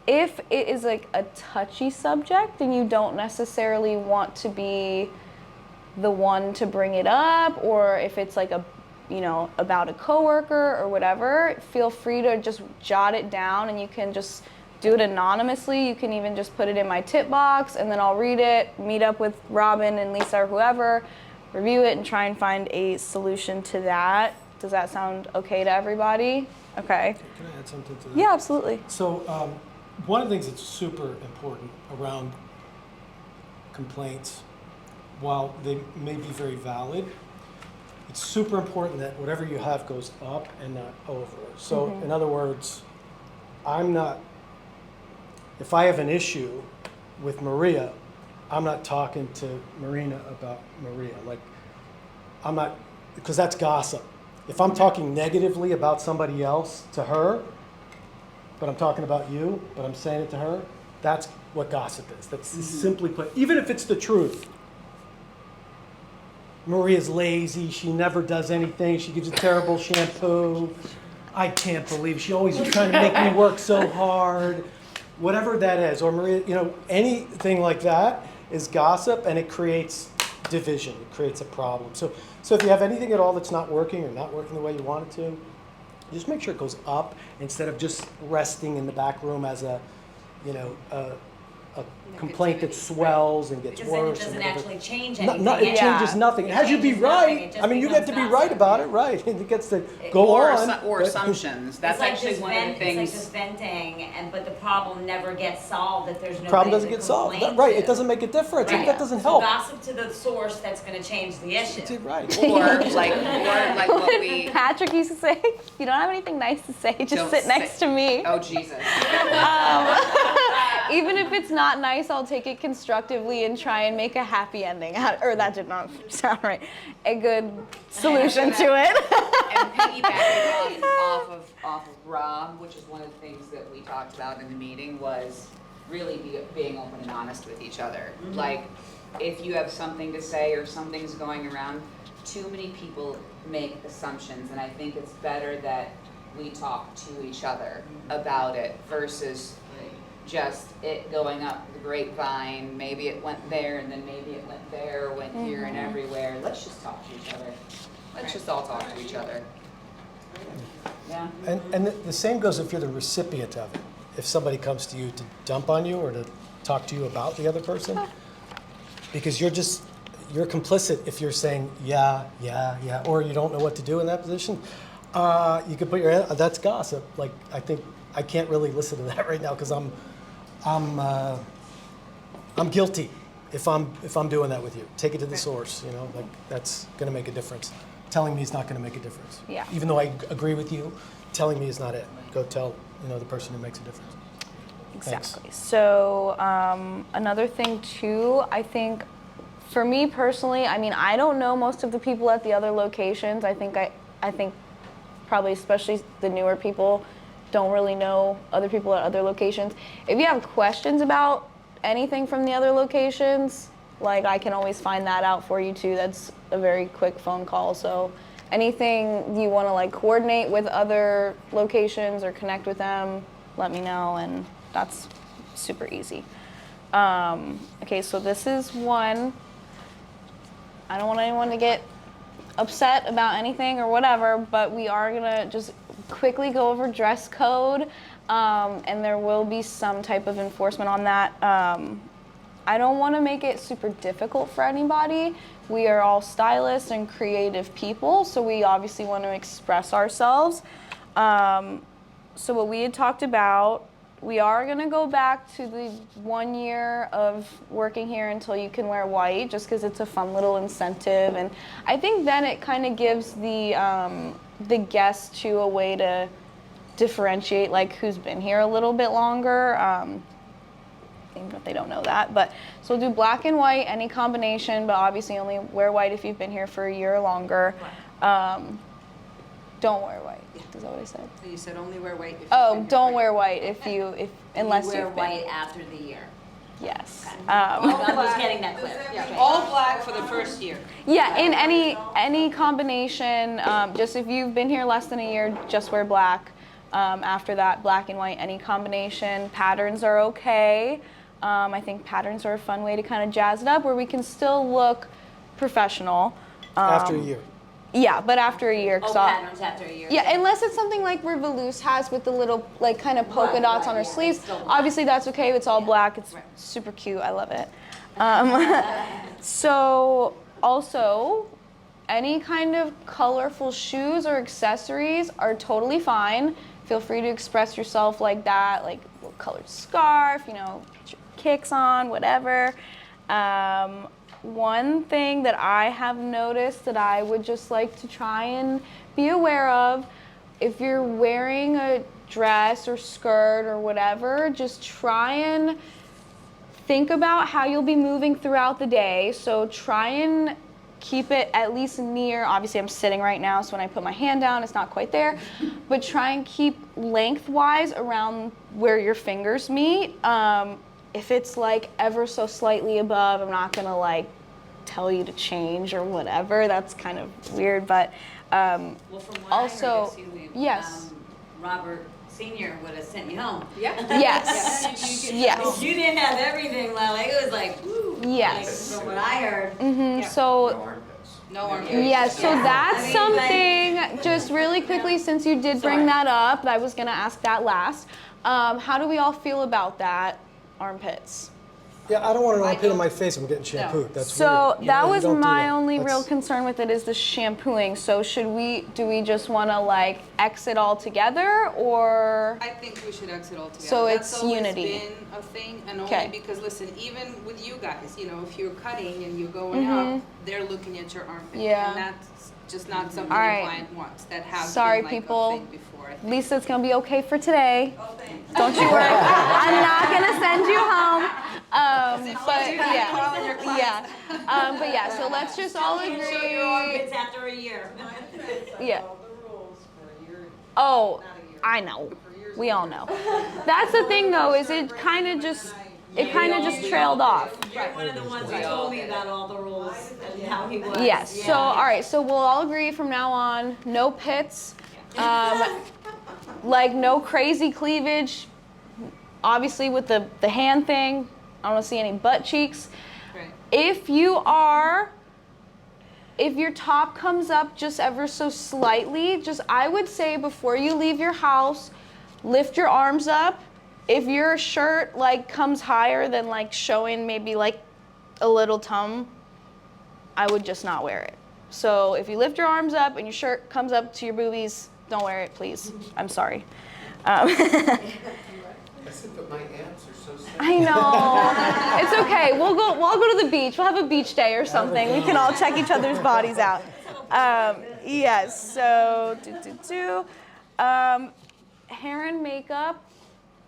If it is like a touchy subject and you don't necessarily want to be the one to bring it up, or if it's like a, you know, about a coworker or whatever, feel free to just jot it down, and you can just do it anonymously. You can even just put it in my tip box, and then I'll read it, meet up with Robin and Lisa or whoever, review it, and try and find a solution to that. Does that sound okay to everybody? Okay. Can I add something to that? Yeah, absolutely. So one of the things that's super important around complaints, while they may be very valid, it's super important that whatever you have goes up and not over. So in other words, I'm not, if I have an issue with Maria, I'm not talking to Marina about Maria. Like, I'm not, because that's gossip. If I'm talking negatively about somebody else to her, but I'm talking about you, but I'm saying it to her, that's what gossip is. That's simply put, even if it's the truth. Maria's lazy, she never does anything, she gives a terrible shampoo. I can't believe she always trying to make me work so hard. Whatever that is, or Maria, you know, anything like that is gossip, and it creates division. It creates a problem. So if you have anything at all that's not working or not working the way you want it to, just make sure it goes up instead of just resting in the back room as a complaint that swells and gets Because then it worse. doesn't and whatever. actually change No, anything. no, it Yeah. changes nothing. It As you be changes nothing, right. it just I mean, you get to be becomes right gossip. about it, right? It gets to go or on. or but- assumptions. That's It's like actually just one of the It's things. like just venting, but the problem never gets solved if there's no Problem doesn't get solved. Right. It doesn't make a difference. Right. That doesn't So help. gossip to the source, that's going to change the issue. It's right. or like what we. Patrick used to say, "You don't have anything nice to say, just Don't sit say- next to me." Oh Jesus. Even if it's not nice, I'll take it constructively and try and make a happy ending. Or that did not sound right. A good solution to it. And piggybacking off of Rob, which is one of the things that we talked about in the meeting, was really being open and honest with each other. Like, if you have something to say or something's going around, too many people make assumptions, and I think it's better that we talk to each other about it versus just it going up the grapevine. Maybe it went there, and then maybe it went there, went here and everywhere. Let's just talk to each other. Let's just all talk to each other. Yeah. And the same goes if you're the recipient of it. If somebody comes to you to dump on you or to talk to you about the other person, because you're complicit if you're saying yeah, or you don't know what to do in that position. You could put your hand. That's gossip. Like, I think I can't really listen to that right now because I'm guilty if I'm doing that with you. Take it to the source. Like, that's going to make a difference. Telling me is not going to make a difference. Yeah. Even though I agree with you, telling me is not it. Go tell the person who makes a difference. Exactly. So another thing too, I think, for me personally, I mean, I don't know most of the people at the other locations. I think probably especially the newer people don't really know other people at other locations. If you have questions about anything from the other locations, like, I can always find that out for you too. That's a very quick phone call. So anything you want to like coordinate with other locations or connect with them, let me know, and that's super easy. Okay, so this is one. I don't want anyone to get upset about anything or whatever, but we are gonna just quickly go over dress code, and there will be some type of enforcement on that. I don't want to make it super difficult for anybody. We are all stylists and creative people, so we obviously want to express ourselves. So what we had talked about, we are going to go back to the 1 year of working here until you can wear white, just because it's a fun little incentive. And I think then it kind of gives the guests to a way to differentiate, like, who's been here a little bit longer. Even if they don't know that. But so we'll do black and white, any combination, but obviously only wear white if you've been here for a year or longer. Don't wear white. Is that what I said? So you said only wear white if you've Oh, been here don't for- wear white unless you wear you've been. white after the year. Yes. I'm just getting that clear. All black for the first year. Yeah, in any combination, just if you've been here less than a year, just wear black. After that, black and white, any combination. Patterns are okay. I think patterns are a fun way to kind of jazz it up, where we can still look professional. After a year. Yeah, but after a year. 'cause Patterns after a year. yeah, unless it's something like where Velouz has with the little, like, kind of polka Right, dots right, on her yeah, sleeves. it's still black. Obviously, that's okay. It's all black. It's super cute. I love it. So, also, any kind of colorful shoes or accessories are totally fine. Feel free to express yourself like that, like a little colored scarf, put your kicks on, whatever. One thing that I have noticed that I would just like to try and be aware of, if you're wearing a dress or skirt or whatever, just try and think about how you'll be moving throughout the day. So try and keep it at least near, obviously I'm sitting right now, so when I put my hand down, it's not quite there, but try and keep lengthwise around where your fingers meet. If it's like ever so slightly above, I'm not gonna like tell you to change or whatever. That's kind of weird, but Well, from what also, I heard, excuse me, yes. Robert senior would have sent you home. Yeah. Yes. Yes. You didn't have everything, like, it was like, woo. Yes. Like, from what I heard. So, No armpits. yeah, so that's I mean, something, just really quickly, since you did bring that up, I was gonna ask that last. How do we all feel about that, armpits? Yeah, I don't want an armpit in my face. I'm getting shampooed. That's So weird. that You was don't do my that. only real That's- concern with it is the shampooing. So do we just wanna like exit altogether or? I think we should exit altogether. So That's it's always unity. been a thing, and Okay. only because, listen, even with you guys, you know, if you're cutting and you're going up, they're looking at your armpit. Yeah. And that's just not something All your right. client wants. That has Sorry, been like people. a thing before. I think. Lisa, it's gonna be okay for today. Oh, thanks. Don't you worry. I'm not gonna send you home. But yeah. So let's just all Show your agree. armpits after a year. Yeah. The rules for a year, Oh, not a year. I know. We all know. That's the thing though, is it kind of just trailed off. You're one of the ones that told me about all the rules and how he was. Yes. Yeah. So all right. So we'll all agree from now on, no pits, like no crazy cleavage. Obviously with the hand thing, I don't want to see any butt cheeks. Right. If your top comes up just ever so slightly, I would say before you leave your house, lift your arms up. If your shirt like comes higher than like showing maybe like a little tum, I would just not wear it. So if you lift your arms up and your shirt comes up to your boobies, don't wear it, please. I'm sorry. I said, but my abs are so sad. I know. It's okay. We'll go to the beach. We'll have a beach day or something. We can all check each other's bodies out. Yes. So hair and makeup.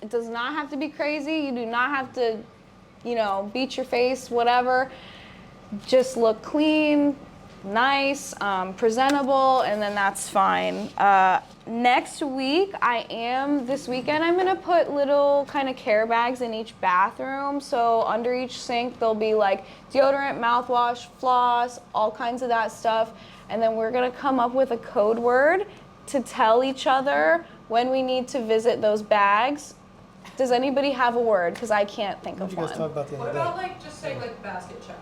It does not have to be crazy. You do not have to, beat your face, whatever. Just look clean, nice, presentable, and then that's fine. Next week, this weekend, I'm gonna put little kind of care bags in each bathroom. So under each sink, there'll be like deodorant, mouthwash, floss, all kinds of that stuff. And then we're gonna come up with a code word to tell each other when we need to visit those bags. Does anybody have a word? Because I can't think What of did you guys talk one. about the What other about day? like, just say like basket check?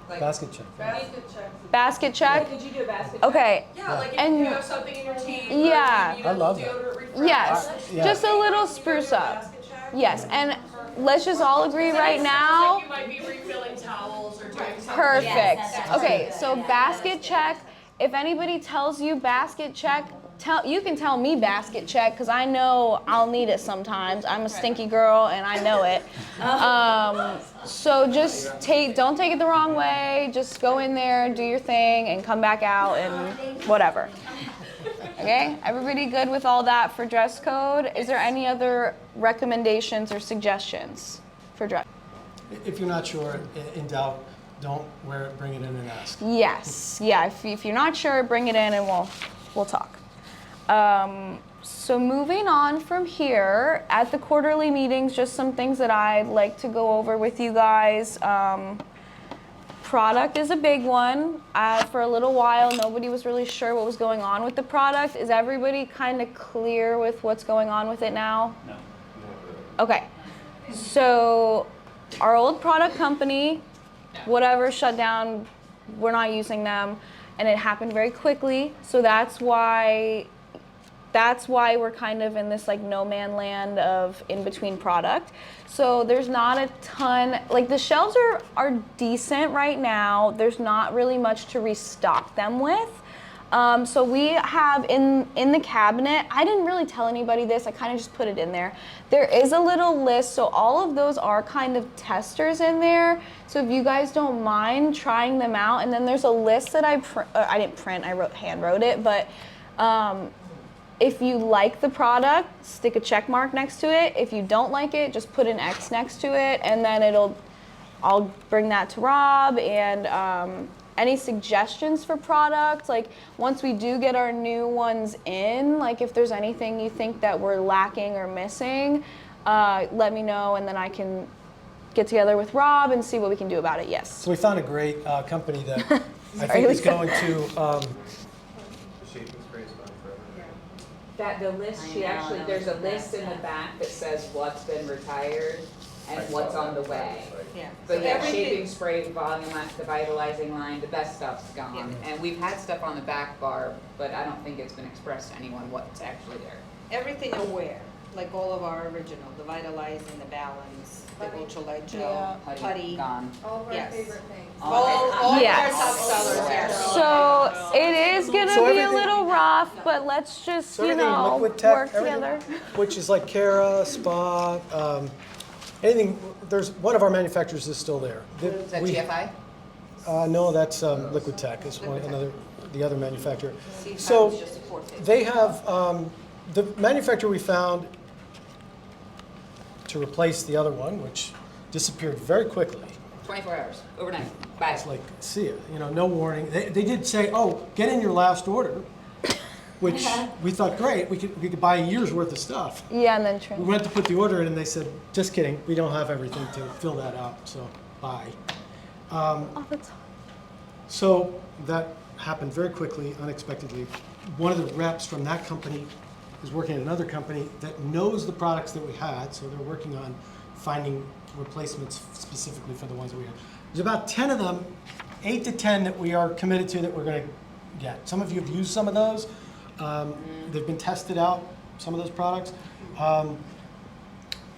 Like, Basket check. basket check. Basket check? Could you do a basket check? Okay. Yeah, like if And- you have something in your team. Yeah. Or you need I love that. deodorant refresh. Yes. Yeah. Just a little You spruce do a up. basket check? Yes. And let's just all agree right now. You might be refilling towels or doing something. Perfect. Yes, that's Okay, perfect. so Yeah. basket check. If anybody tells you basket check, you can tell me basket check because I know I'll need it sometimes. I'm a stinky girl and I know it. So just don't take it the wrong way. Just go in there, do your thing, and come back out and whatever. Okay, everybody good with all that for dress code? Is there any other recommendations or suggestions for dress? If you're not sure, in doubt, don't wear it. Bring it in and ask. Yes, yeah. If you're not sure, bring it in and we'll talk. So moving on from here, at the quarterly meetings, just some things that I'd like to go over with you guys. Product is a big one. For a little while, nobody was really sure what was going on with the product. Is everybody kind of clear with what's going on with it now? No. Okay. So our old product company, whatever, shut down. We're not using them, and it happened very quickly. So that's why we're kind of in this like no man land of in between product. So there's not a ton, like the shelves are decent right now. There's not really much to restock them with. So we have in the cabinet, I didn't really tell anybody this, I kind of just put it in there. There is a little list, so all of those are kind of testers in there. So if you guys don't mind trying them out, and then there's a list that I didn't print, hand wrote it, but if you like the product, stick a check mark next to it. If you don't like it, just put an X next to it, and then I'll bring that to Rob. And any suggestions for products, like once we do get our new ones in, like if there's anything you think that we're lacking or missing, let me know, and then I can get together with Rob and see what we can do about it. Yes. So we found a great company that I Sorry, think is Lisa. going to. The shaping spray is fine forever. That, the list, I she know, actually, that there's was a the list best. in the back that says what's been retired and what's on the way. Yeah. But So yeah, everything- shaping spray, volume, the vitalizing line, the best stuff's gone. And we've had stuff on the back bar, but I don't think it's been expressed to anyone what's actually there. Everything aware, like all of our original, the vitalizing, the balance, the Putty. ultralight Yeah. gel, Putty, putty. gone. All of our Yes. favorite things. All of Yes. our top sellers, yes. So it is gonna So be a everything- little rough, but let's just, So you everything know, liquid tech, work everything- together. Which is like Cara, Spa, anything, there's, one of our manufacturers is still there. Is that We- GFI? No, that's Liquid Tech, is one, another, the other manufacturer. C So VID is just a forte. they have, the manufacturer we found to replace the other one, which disappeared very quickly. 24 hours, overnight. Bye. It's like, see ya, no warning. They did say, oh, get in your last order, which we thought, great, we could buy a year's worth of stuff. Yeah, and then We trim. went to put the order in and they said, just kidding, we don't have everything to fill that out, so bye. Oh, that's So that happened very quickly, unexpectedly. One of the reps from that company is working at another company that knows the products that we had, so they're working on finding replacements specifically for the ones that we had. There's about 10 of them, 8 to 10 that we are committed to that we're going to get. Some of you have used some of those. They've been tested out, some of those products.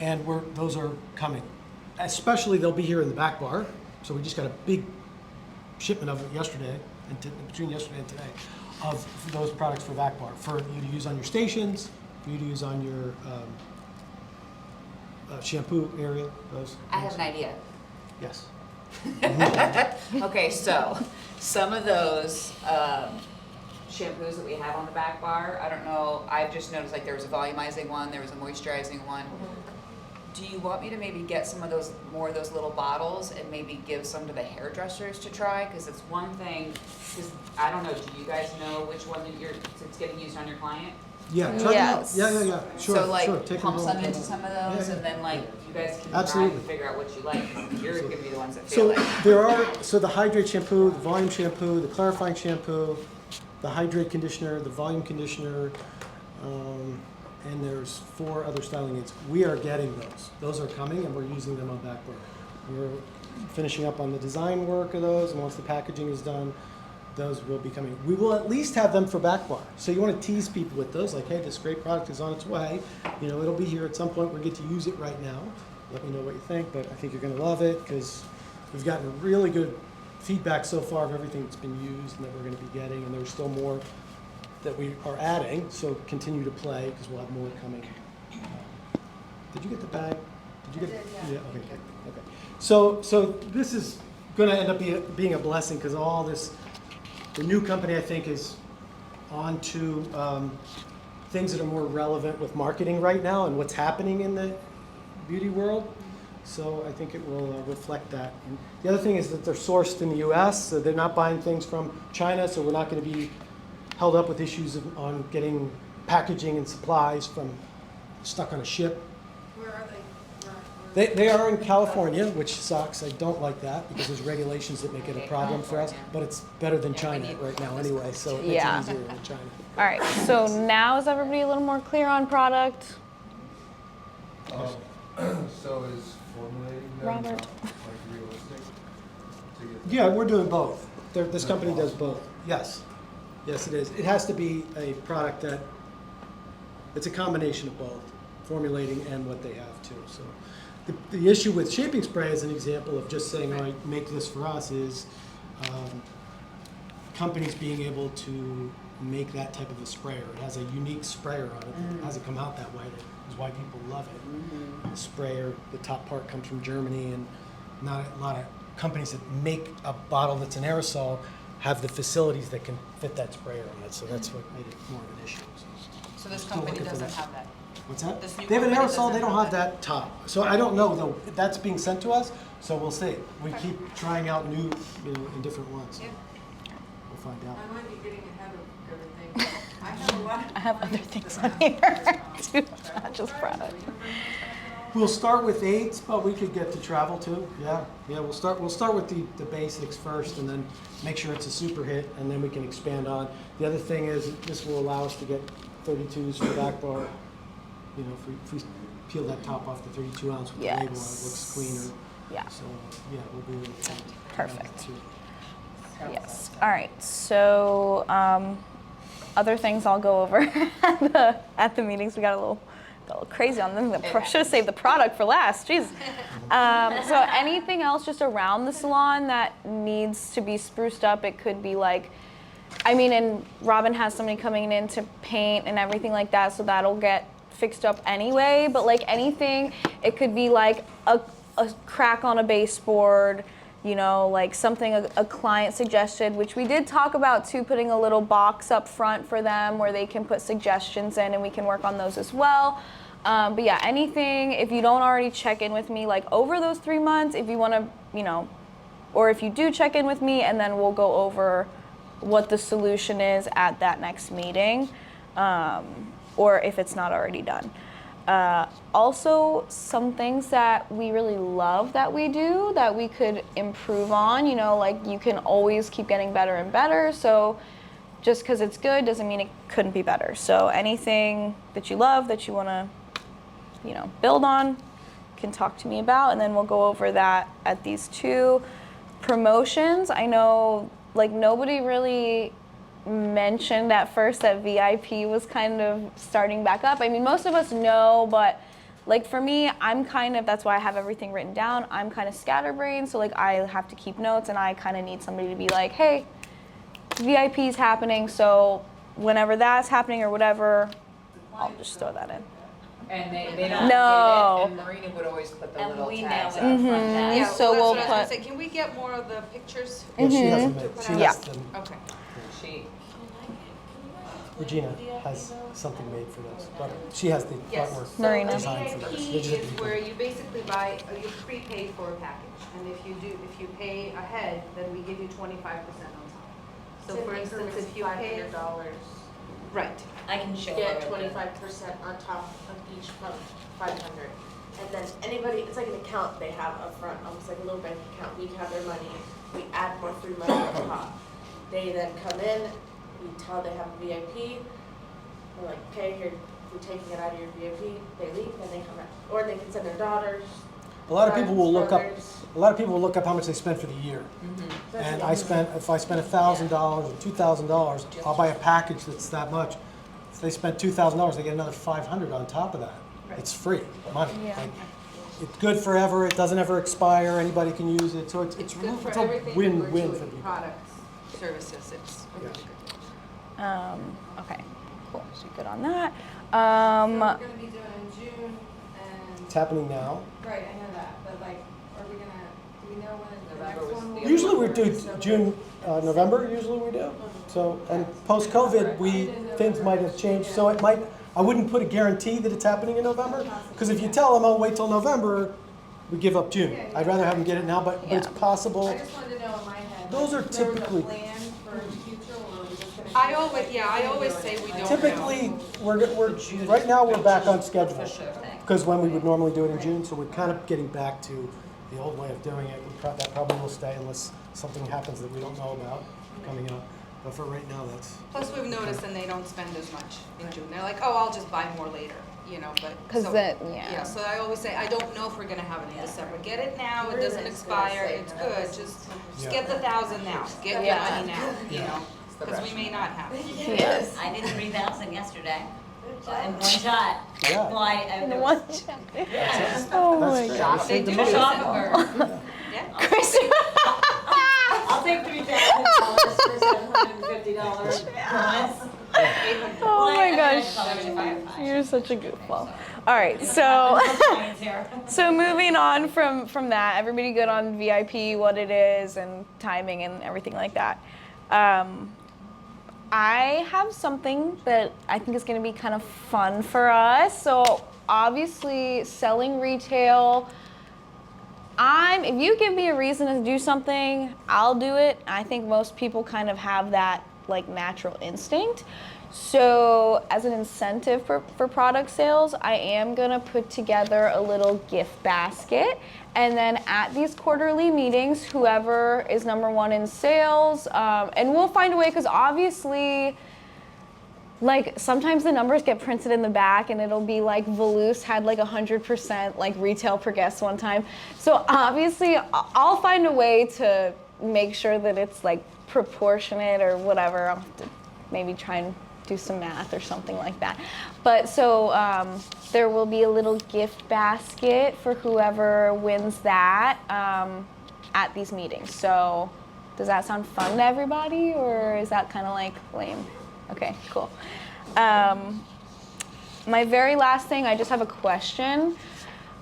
And those are coming. Especially they'll be here in the back bar. So we just got a big shipment of it yesterday, between yesterday and today, of those products for back bar, for you to use on your stations, for you to use on your shampoo area, those. I have an idea. Yes. Okay, so some of those shampoos that we have on the back bar, I don't know, I've just noticed like there was a volumizing one, there was a moisturizing one. Do you want me to maybe get some of those, more of those little bottles and maybe give some to the hairdressers to try? Because it's one thing, because I don't know, do you guys know which one that it's getting used on your client? Yeah, try them out. Yes. Yeah, sure, So like sure. Take pump them some all. into some of those Yeah, and then like you guys can try Absolutely. and figure out what you like. You're gonna be the ones that So feel it. there are, so the hydrate shampoo, the volume shampoo, the clarifying shampoo, the hydrate conditioner, the volume conditioner, and there's 4 other styling aids. We are getting those. Those are coming and we're using them on back bar. We're finishing up on the design work of those, and once the packaging is done, those will be coming. We will at least have them for back bar. So you want to tease people with those, like, hey, this great product is on its way. It'll be here at some point. We get to use it right now. Let me know what you think, but I think you're going to love it because we've gotten really good feedback so far of everything that's been used and that we're going to be getting, and there's still more that we are adding, so continue to play because we'll have more coming. Did you get the bag? Did you get? Yeah. Okay. Good. Okay. So this is going to end up being a blessing because all this, the new company I think is on to things that are more relevant with marketing right now and what's happening in the beauty world. So I think it will reflect that. And the other thing is that they're sourced in the U.S., so they're not buying things from China, so we're not going to be held up with issues on getting packaging and supplies from stuck on a ship. Where are they? They are in California, which sucks. I don't like that because there's regulations that make it a problem for us, but it's better than China right now anyway, so it makes Yeah. it easier than China. all right. So now is everybody a little more clear on product? So is formulating them Robert. like realistic? To get Yeah, we're doing both. This company does both. Yes. Yes, it is. It has to be a product that, it's a combination of both, formulating and what they have too. So the issue with shaping spray as an example of just saying, all right, make this for us is companies being able to make that type of a sprayer. It has a unique sprayer on it. It hasn't come out that way. That is why people love it. The sprayer, the top part comes from Germany, and not a lot of companies that make a bottle that's an aerosol have the facilities that can fit that sprayer on it. So that's what made it more of an issue. So this Still company looking for doesn't that. have that. What's that? This new They have an company aerosol, they doesn't don't have have that top. So I don't know though, that's being sent to us, so we'll see. We keep trying out new, in different ones. Yeah. We'll find out. I might be getting ahead of everything. I have a lot of. I have other things on here too, not just product. We'll start with aids, but we could get to travel too. Yeah, we'll start with the basics first and then make sure it's a super hit and then we can expand on. The other thing is this will allow us to get 32s for the back bar. You know, if we peel that top off the 32 ounce with the label on it, looks cleaner. Yeah. So, yeah, we'll be able to. Perfect. too. Yes. All right. So other things I'll go over at the meetings. We got a little crazy on them. Should have saved the product for last. Jeez. So anything else just around the salon that needs to be spruced up? It could be like, I mean, and Robin has somebody coming in to paint and everything like that, so that'll get fixed up anyway. But like anything, it could be like a crack on a baseboard, you know, like something a client suggested, which we did talk about too, putting a little box up front for them where they can put suggestions in, and we can work on those as well. But yeah, anything, if you don't already check in with me, like over those 3 months, if you want to, you know, or if you do check in with me, and then we'll go over what the solution is at that next meeting, or if it's not already done. Also, some things that we really love that we do that we could improve on, you know, like you can always keep getting better and better. So just because it's good doesn't mean it couldn't be better. So anything that you love that you want to, you know, build on, can talk to me about, and then we'll go over that at these two promotions. I know like nobody really mentioned at first that VIP was kind of starting back up. I mean, most of us know, but like for me, I'm kind of, that's why I have everything written down. I'm kind of scatterbrained, so like I have to keep notes, and I kind of need somebody to be like, hey, VIP is happening, so whenever that's happening or whatever, I'll just throw that in. And they don't No. get it, and Marina would always put the And little we know tags it. up front. Mhm. Yeah, So well, we'll that's what I was put- gonna say. Can we get more of the pictures? Yeah, she Mhm. has them. She Yeah. has them. Okay. She, Regina has something made for those, but she has the Yes. artwork So Marina. designed for those. They VIP just have to is be- where you basically buy, you prepay for a package, and if you pay ahead, then we give you 25% on top. So for instance, if you pay, $500, right, I can show her. get the- 25% on top of each month, 500. And then anybody, it's like an account they have up front, almost like a little bank account. We have their money, we add more free money on top. They then come in, we tell they have a VIP. We're like, okay, here, we're taking it out of your VIP. They leave, and they come out, or they can send their daughters. A lot of people will look up. brothers. A lot of people will look up how much they spent for the year. That's And what if I spend $1,000 or $2,000, I'll buy a package that's that much. If they spend $2,000, they get another $500 on top of that. It's free money. Yeah. Like, it's good forever. It doesn't ever expire. Anybody can use it. So it's good for a everything that we're win-win doing, for people. products, services, it's really good. Okay, cool. So good on that. So we're gonna be doing in June, and, It's happening now. right, I know that, but like, are we gonna, do we know when the November next was one will the be? other Usually we one. do June, November. Usually we do. So and post-COVID, things might have changed. So it might. I wouldn't put a guarantee that it's happening in November, because if you tell them, "Oh, wait till November," we give up June. I'd rather have them get it now, but it's possible. I just wanted to know in my head. Those are if there was a typically- plan for the future, or are we just gonna? I keep it always, like yeah, I we're always doing say it? we don't know. Typically, we're right now we're back on schedule, because when we would normally do it in June, so we're kind of getting back to the old way of doing it. That probably will stay unless something happens that we don't know about coming up. But for right now, that's. Plus, we've noticed, and they don't spend as much in June. They're like, oh, I'll just buy more later, you know, but. 'Cause so- that- yeah. Yeah, so I always say, I don't know if we're gonna have it in December. Get it now, it doesn't expire, it's good, just Yeah. get the 1,000 now, get your Yeah. money now, you know, it's the because we may not have it. Yes. I did 3,000 yesterday, in one shot. Yeah. Well, I In there one was- shot. Yeah. Oh That's my great. god. We saved the do money. shop Yeah. Chris. I'll take $3,000 for $750 promise. Oh my gosh. 75. You're such a goofball. All right, so so moving on from that, everybody good on VIP, what it is, and timing and everything like that. I have something that I think is going to be kind of fun for us. So obviously, selling retail. If you give me a reason to do something, I'll do it. I think most people kind of have that like natural instinct. So as an incentive for product sales, I am gonna put together a little gift basket. And then at these quarterly meetings, whoever is number one in sales, and we'll find a way, because obviously like sometimes the numbers get printed in the back and it'll be like Velouz had like 100% like retail per guest one time. So obviously I'll find a way to make sure that it's like proportionate or whatever. I'll have to maybe try and do some math or something like that. But so there will be a little gift basket for whoever wins that at these meetings. So does that sound fun to everybody, or is that kind of like lame? Okay, cool. My very last thing, I just have a question.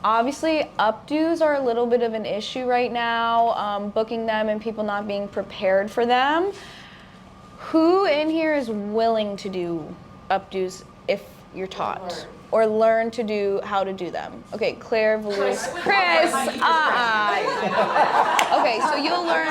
Obviously, updos are a little bit of an issue right now, booking them and people not being prepared for them. Who in here is willing to do updos if you're taught? Or learn to do how to do them? Okay, Claire, Velouz, Chris, Okay, so you'll learn.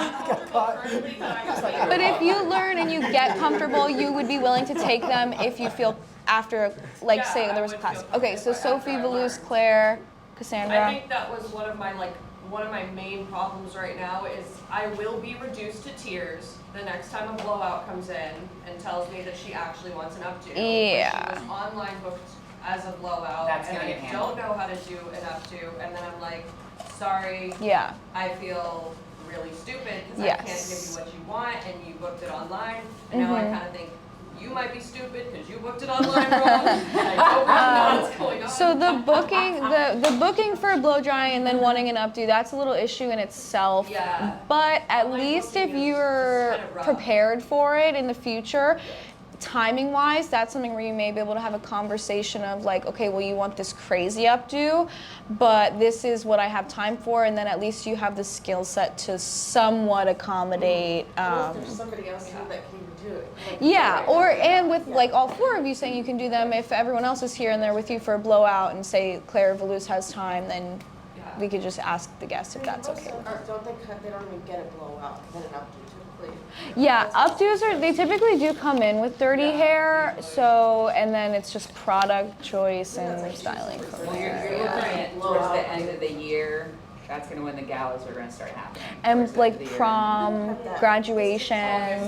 But if you learn and you get comfortable, you would be willing to take them if you feel after, like say there was a class. Okay, so Sophie, Velouz, Claire, Cassandra. I think that was one of my main problems right now is I will be reduced to tears the next time a blowout comes in and tells me that she actually wants an updo. Yeah. But she was online booked as a blowout, That's and gonna I get handled. don't know how to do an updo, and then I'm like, sorry, Yeah. I feel really stupid because Yes. I can't give you what you want, and you booked it online, and now I Mhm. kind of think you might be stupid because you booked it online wrong, and I don't really know what's going on. So the booking for a blow dry and then wanting an updo, that's a little issue in itself. Yeah. But at Online least if booking is you're just kinda rough. prepared for it in the future, timing wise, that's something where you may be able to have a conversation of like, okay, well, you want this crazy updo, but this is what I have time for, and then at least you have the skill set to somewhat accommodate. Well, if there's somebody else here that can do it. Like, Yeah, right. or and with like all four of you saying you can do them, if everyone else is here and they're with you for a blowout and say Claire Velouz has time, then Yeah. we could just ask the guest if that's okay. Don't they cut? They don't even get a blowout. Then an updo typically. Yeah, updos they typically do come in with dirty hair, so and then it's just product choice and styling from Well, you're there. looking at towards the end of the year, that's gonna when the galas are gonna start happening. And towards the end of like the year. prom, graduations.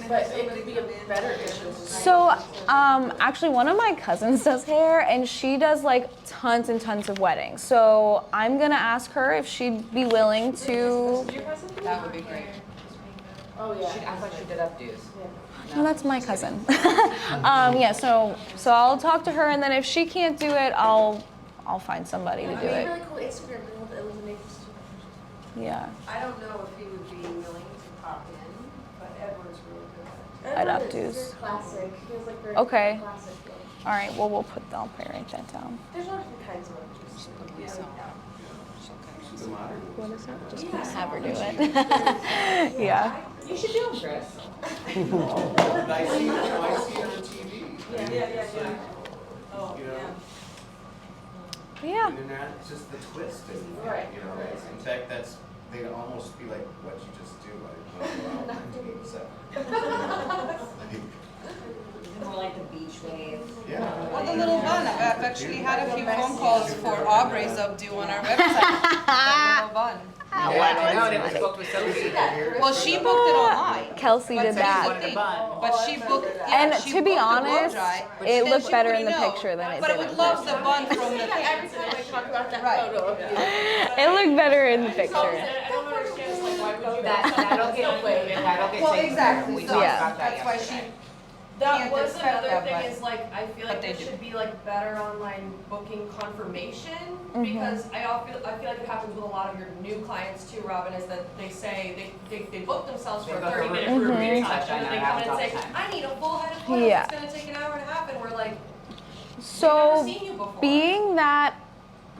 But it could be a better issue. So, actually, one of my cousins does hair, and she does like tons and tons of weddings. So I'm gonna ask her if she'd be willing to. That would be great. Oh yeah. I thought she did updos. No, that's my cousin. Yeah. So I'll talk to her, and then if she can't do it, I'll find somebody to do It'd be it. really cool Instagram build that eliminates too. Yeah. I don't know if he would be willing to pop in, but Edward's really good at it. I'd Edward updos. is very classic. He was like very Okay. classic look. All right. Well, I'll write that down. There's a lot of different kinds of updos. What is it? Just gonna have her do it. Yeah. You should do them, Chris. I see it on TV. Yeah. Oh, you know, Yeah. And then that's just the twist, and, Right. you know, in fact, they'd almost be like what you just do, like, 1987. More like the beach wave. Yeah. Well, the little bun, I've actually had a few phone calls for Aubrey's updo on our website. The little bun. I know, and it was booked with Sophie. Well, she booked it online. Kelsey But did here's that. the thing, But she booked, And yeah, she to be booked the blow honest, dry, it and looked she better put in the a note, picture than it But I did would in love the bun from the. Every time I talk about that Right. photo of you. It looked better in the picture. I don't understand, like, why would you? That'll get Well, taken. exactly, We so talked Yeah. about that that's why yesterday. she, That Can't was expect another that, thing but- is like, I feel but like they there do. should be like better online booking confirmation, Mhm. because I feel like it happens with a lot of your new clients too, Robin, is that they say, they book themselves for a They book a 30-minute room. room Mhm. touch, and then they I know, come it in and say, happens all the time. I need a full head of clothes, Yeah. it's gonna take an hour and a half, and we're like, we've So never seen you before. being that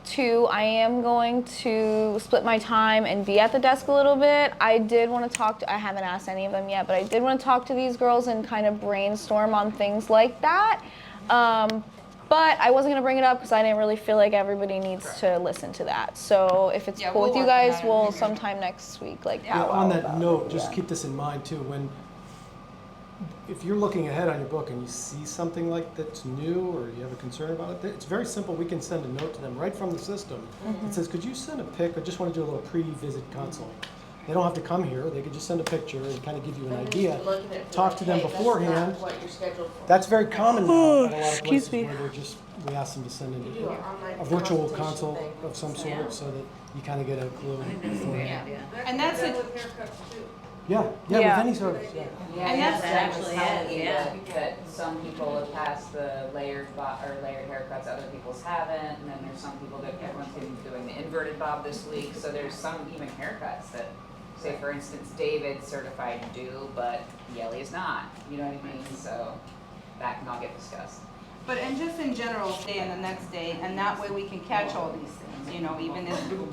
too, I am going to split my time and be at the desk a little bit. I did want to talk to, I haven't asked any of them yet, but I did want to talk to these girls and kind of brainstorm on things like that. But I wasn't going to bring it up because I didn't really feel like everybody needs to listen to that. So if it's Yeah, cool we'll with you work on guys, that. we'll sometime next week, like, Yeah, powwow on that about note, it. just Yeah. keep this in mind too, if you're looking ahead on your book and you see something like that's new or you have a concern about it, it's very simple. We can send a note to them right from the system. It says, could you send a pic? I just want to do a little pre-visit consult. They don't have to come here. They could just send a picture and kind of give you an And then idea. you look at it, Talk like, to them hey, that's beforehand. not what you're scheduled for. That's very common now at a lot of Excuse places me. where they're just, we ask them to send in You do an online a virtual consultation consult thing. of some sort so that you kind of get a clue. beforehand. And that's it. With haircuts too. Yeah, yeah, Yeah. with any service, yeah. Yeah, And that's- that was actually telling it, me yeah. that some people have passed the layered layered haircuts, other people's haven't, and then there's some people that everyone's been doing the inverted bob this week, so there's some even haircuts that, say for instance, David's certified to do, but Yelly is not, you know what I mean, so that can all get discussed. But, and just in general, stay on the next day, and that way we can catch all these things, you know,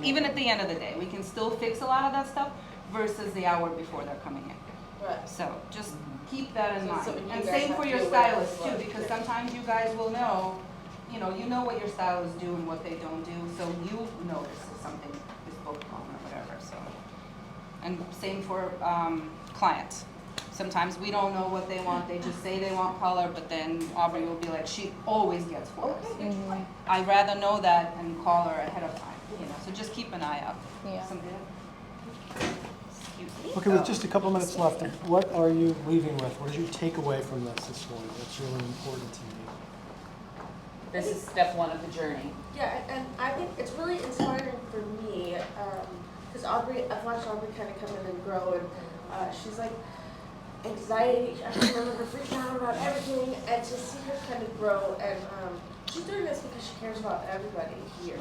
even at the end of the day, we can still fix a lot of that stuff versus the hour before they're coming in. Right. So just keep that in So mind. something you And guys same have for to your be aware of stylists as too, well. because sometimes you guys will know, you know what your stylists do and what they don't do, so you notice if something is both wrong or whatever, so. And same for clients. Sometimes we don't know what they want, they just say they want color, but then Aubrey will be like, she always gets flowers. I'd rather know that and call her ahead of time, you know, so just keep an eye out. Yeah. Something. Excuse me. Okay, with just a couple minutes left, what are you leaving with? What is your takeaway from this morning? What's really important to you? This is step one of the journey. Yeah, and I think it's really inspiring for me, because I've watched Aubrey kind of come in and grow, and she's like, anxiety, I remember her freaking out about everything, and to see her kind of grow, and she's doing this because she cares about everybody here.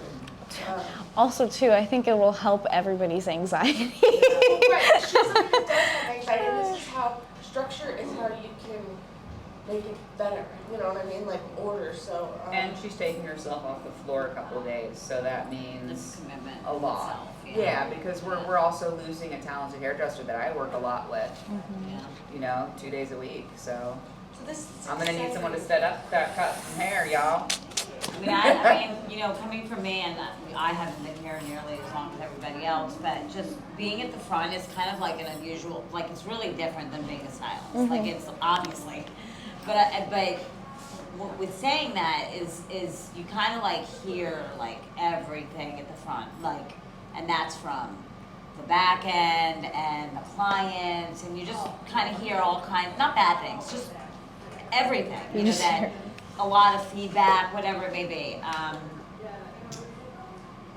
Also, too, I think it will help everybody's anxiety. Right, she's somebody that does have anxiety, and this is how, structure is how you can make it better, you know what I mean, like order, so. And she's taking herself off the floor a couple of days, so that That's means commitment a lot. itself, Yeah, because we're also losing a talented hairdresser that I work a lot with, Yeah. you know, 2 days a week, so So this is I'm gonna need someone to exciting. cut some hair, y'all. I mean, you know, coming from me, and I haven't been here nearly as long as everybody else, but just being at the front is kind of like an unusual, like it's really different than being a stylist. Like it's obviously, but with saying that is you kind of like hear like everything at the front, like, and that's from the back end and the clients, and you just kind of hear all kinds, not bad things, just everything, you know, that a lot of feedback, whatever it may be.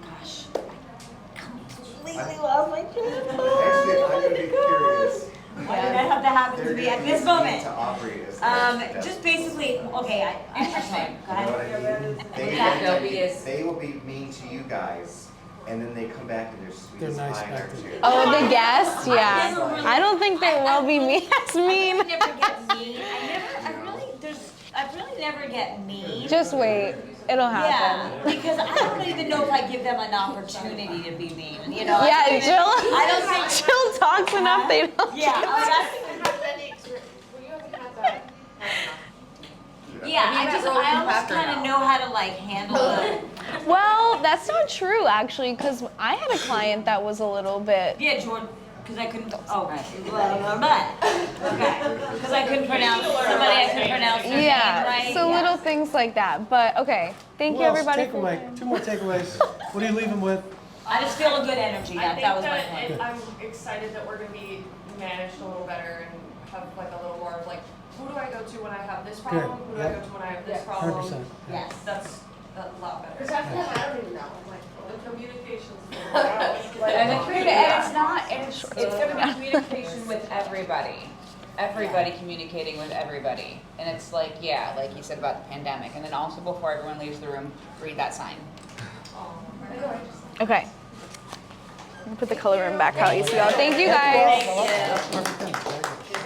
Gosh, I completely lost my train of thought. Actually, I'm gonna be curious. Why did that have to happen to me at this moment? To operate as Just basically, okay, interesting. Go You know what ahead. I mean? They'll be as- They will be mean to you guys, and then they come back and they're sweet They're as nice pie back next to year. Oh, the guests? I Yeah. never really- I don't think they will be as mean. I never get mean. I really never get mean. Just wait. It'll Yeah, happen. because I don't even know if I give them an opportunity to be mean, you know? Yeah, I don't think. Jill talks enough, they don't. Yeah, You haven't had any experience, well, you haven't had that, I don't know. yeah, I almost kind of know how to like handle it. Well, that's not true, actually, because I had a client that was a little bit. Yeah, Jordan, because I couldn't, okay, because I couldn't pronounce, somebody I couldn't pronounce their name Yeah, right. so yeah. little things like that. But okay, thank Who you, else? everybody. for- Takeaway. 2 more takeaways. What do you leave them with? I just feel a good energy, I think that was my that point. I'm excited that we're gonna be managed a little better and have like a little more of like, who do I go to when I have this problem? Who do I Yep. go to when I have this Yeah. problem? 100%. Yes. That's a lot better. Because that's what I don't even know, I'm like, The communications. And it's not, it's gonna be communication with everybody. Everybody communicating with everybody. And it's like, yeah, like you said about the pandemic. And then also before everyone leaves the room, read that sign. Okay. I'm gonna put the color room back how you see y'all. Thank you guys.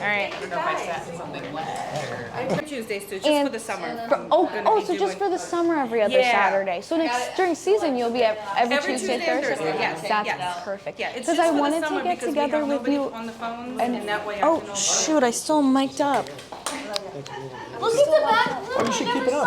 All right. I don't know if I said something less. Tuesdays too, And- the summer. Oh, so just for the summer every other Yeah. Saturday. So next during season you'll be every Tuesday, Thursday. yes, That's yes. perfect. Yeah, it's Because just I for the wanted summer to get because we together have with nobody you. on the phones, And and that way I oh can. shoot, I still mic'd up. look at the back, look. Oh, you should keep it up.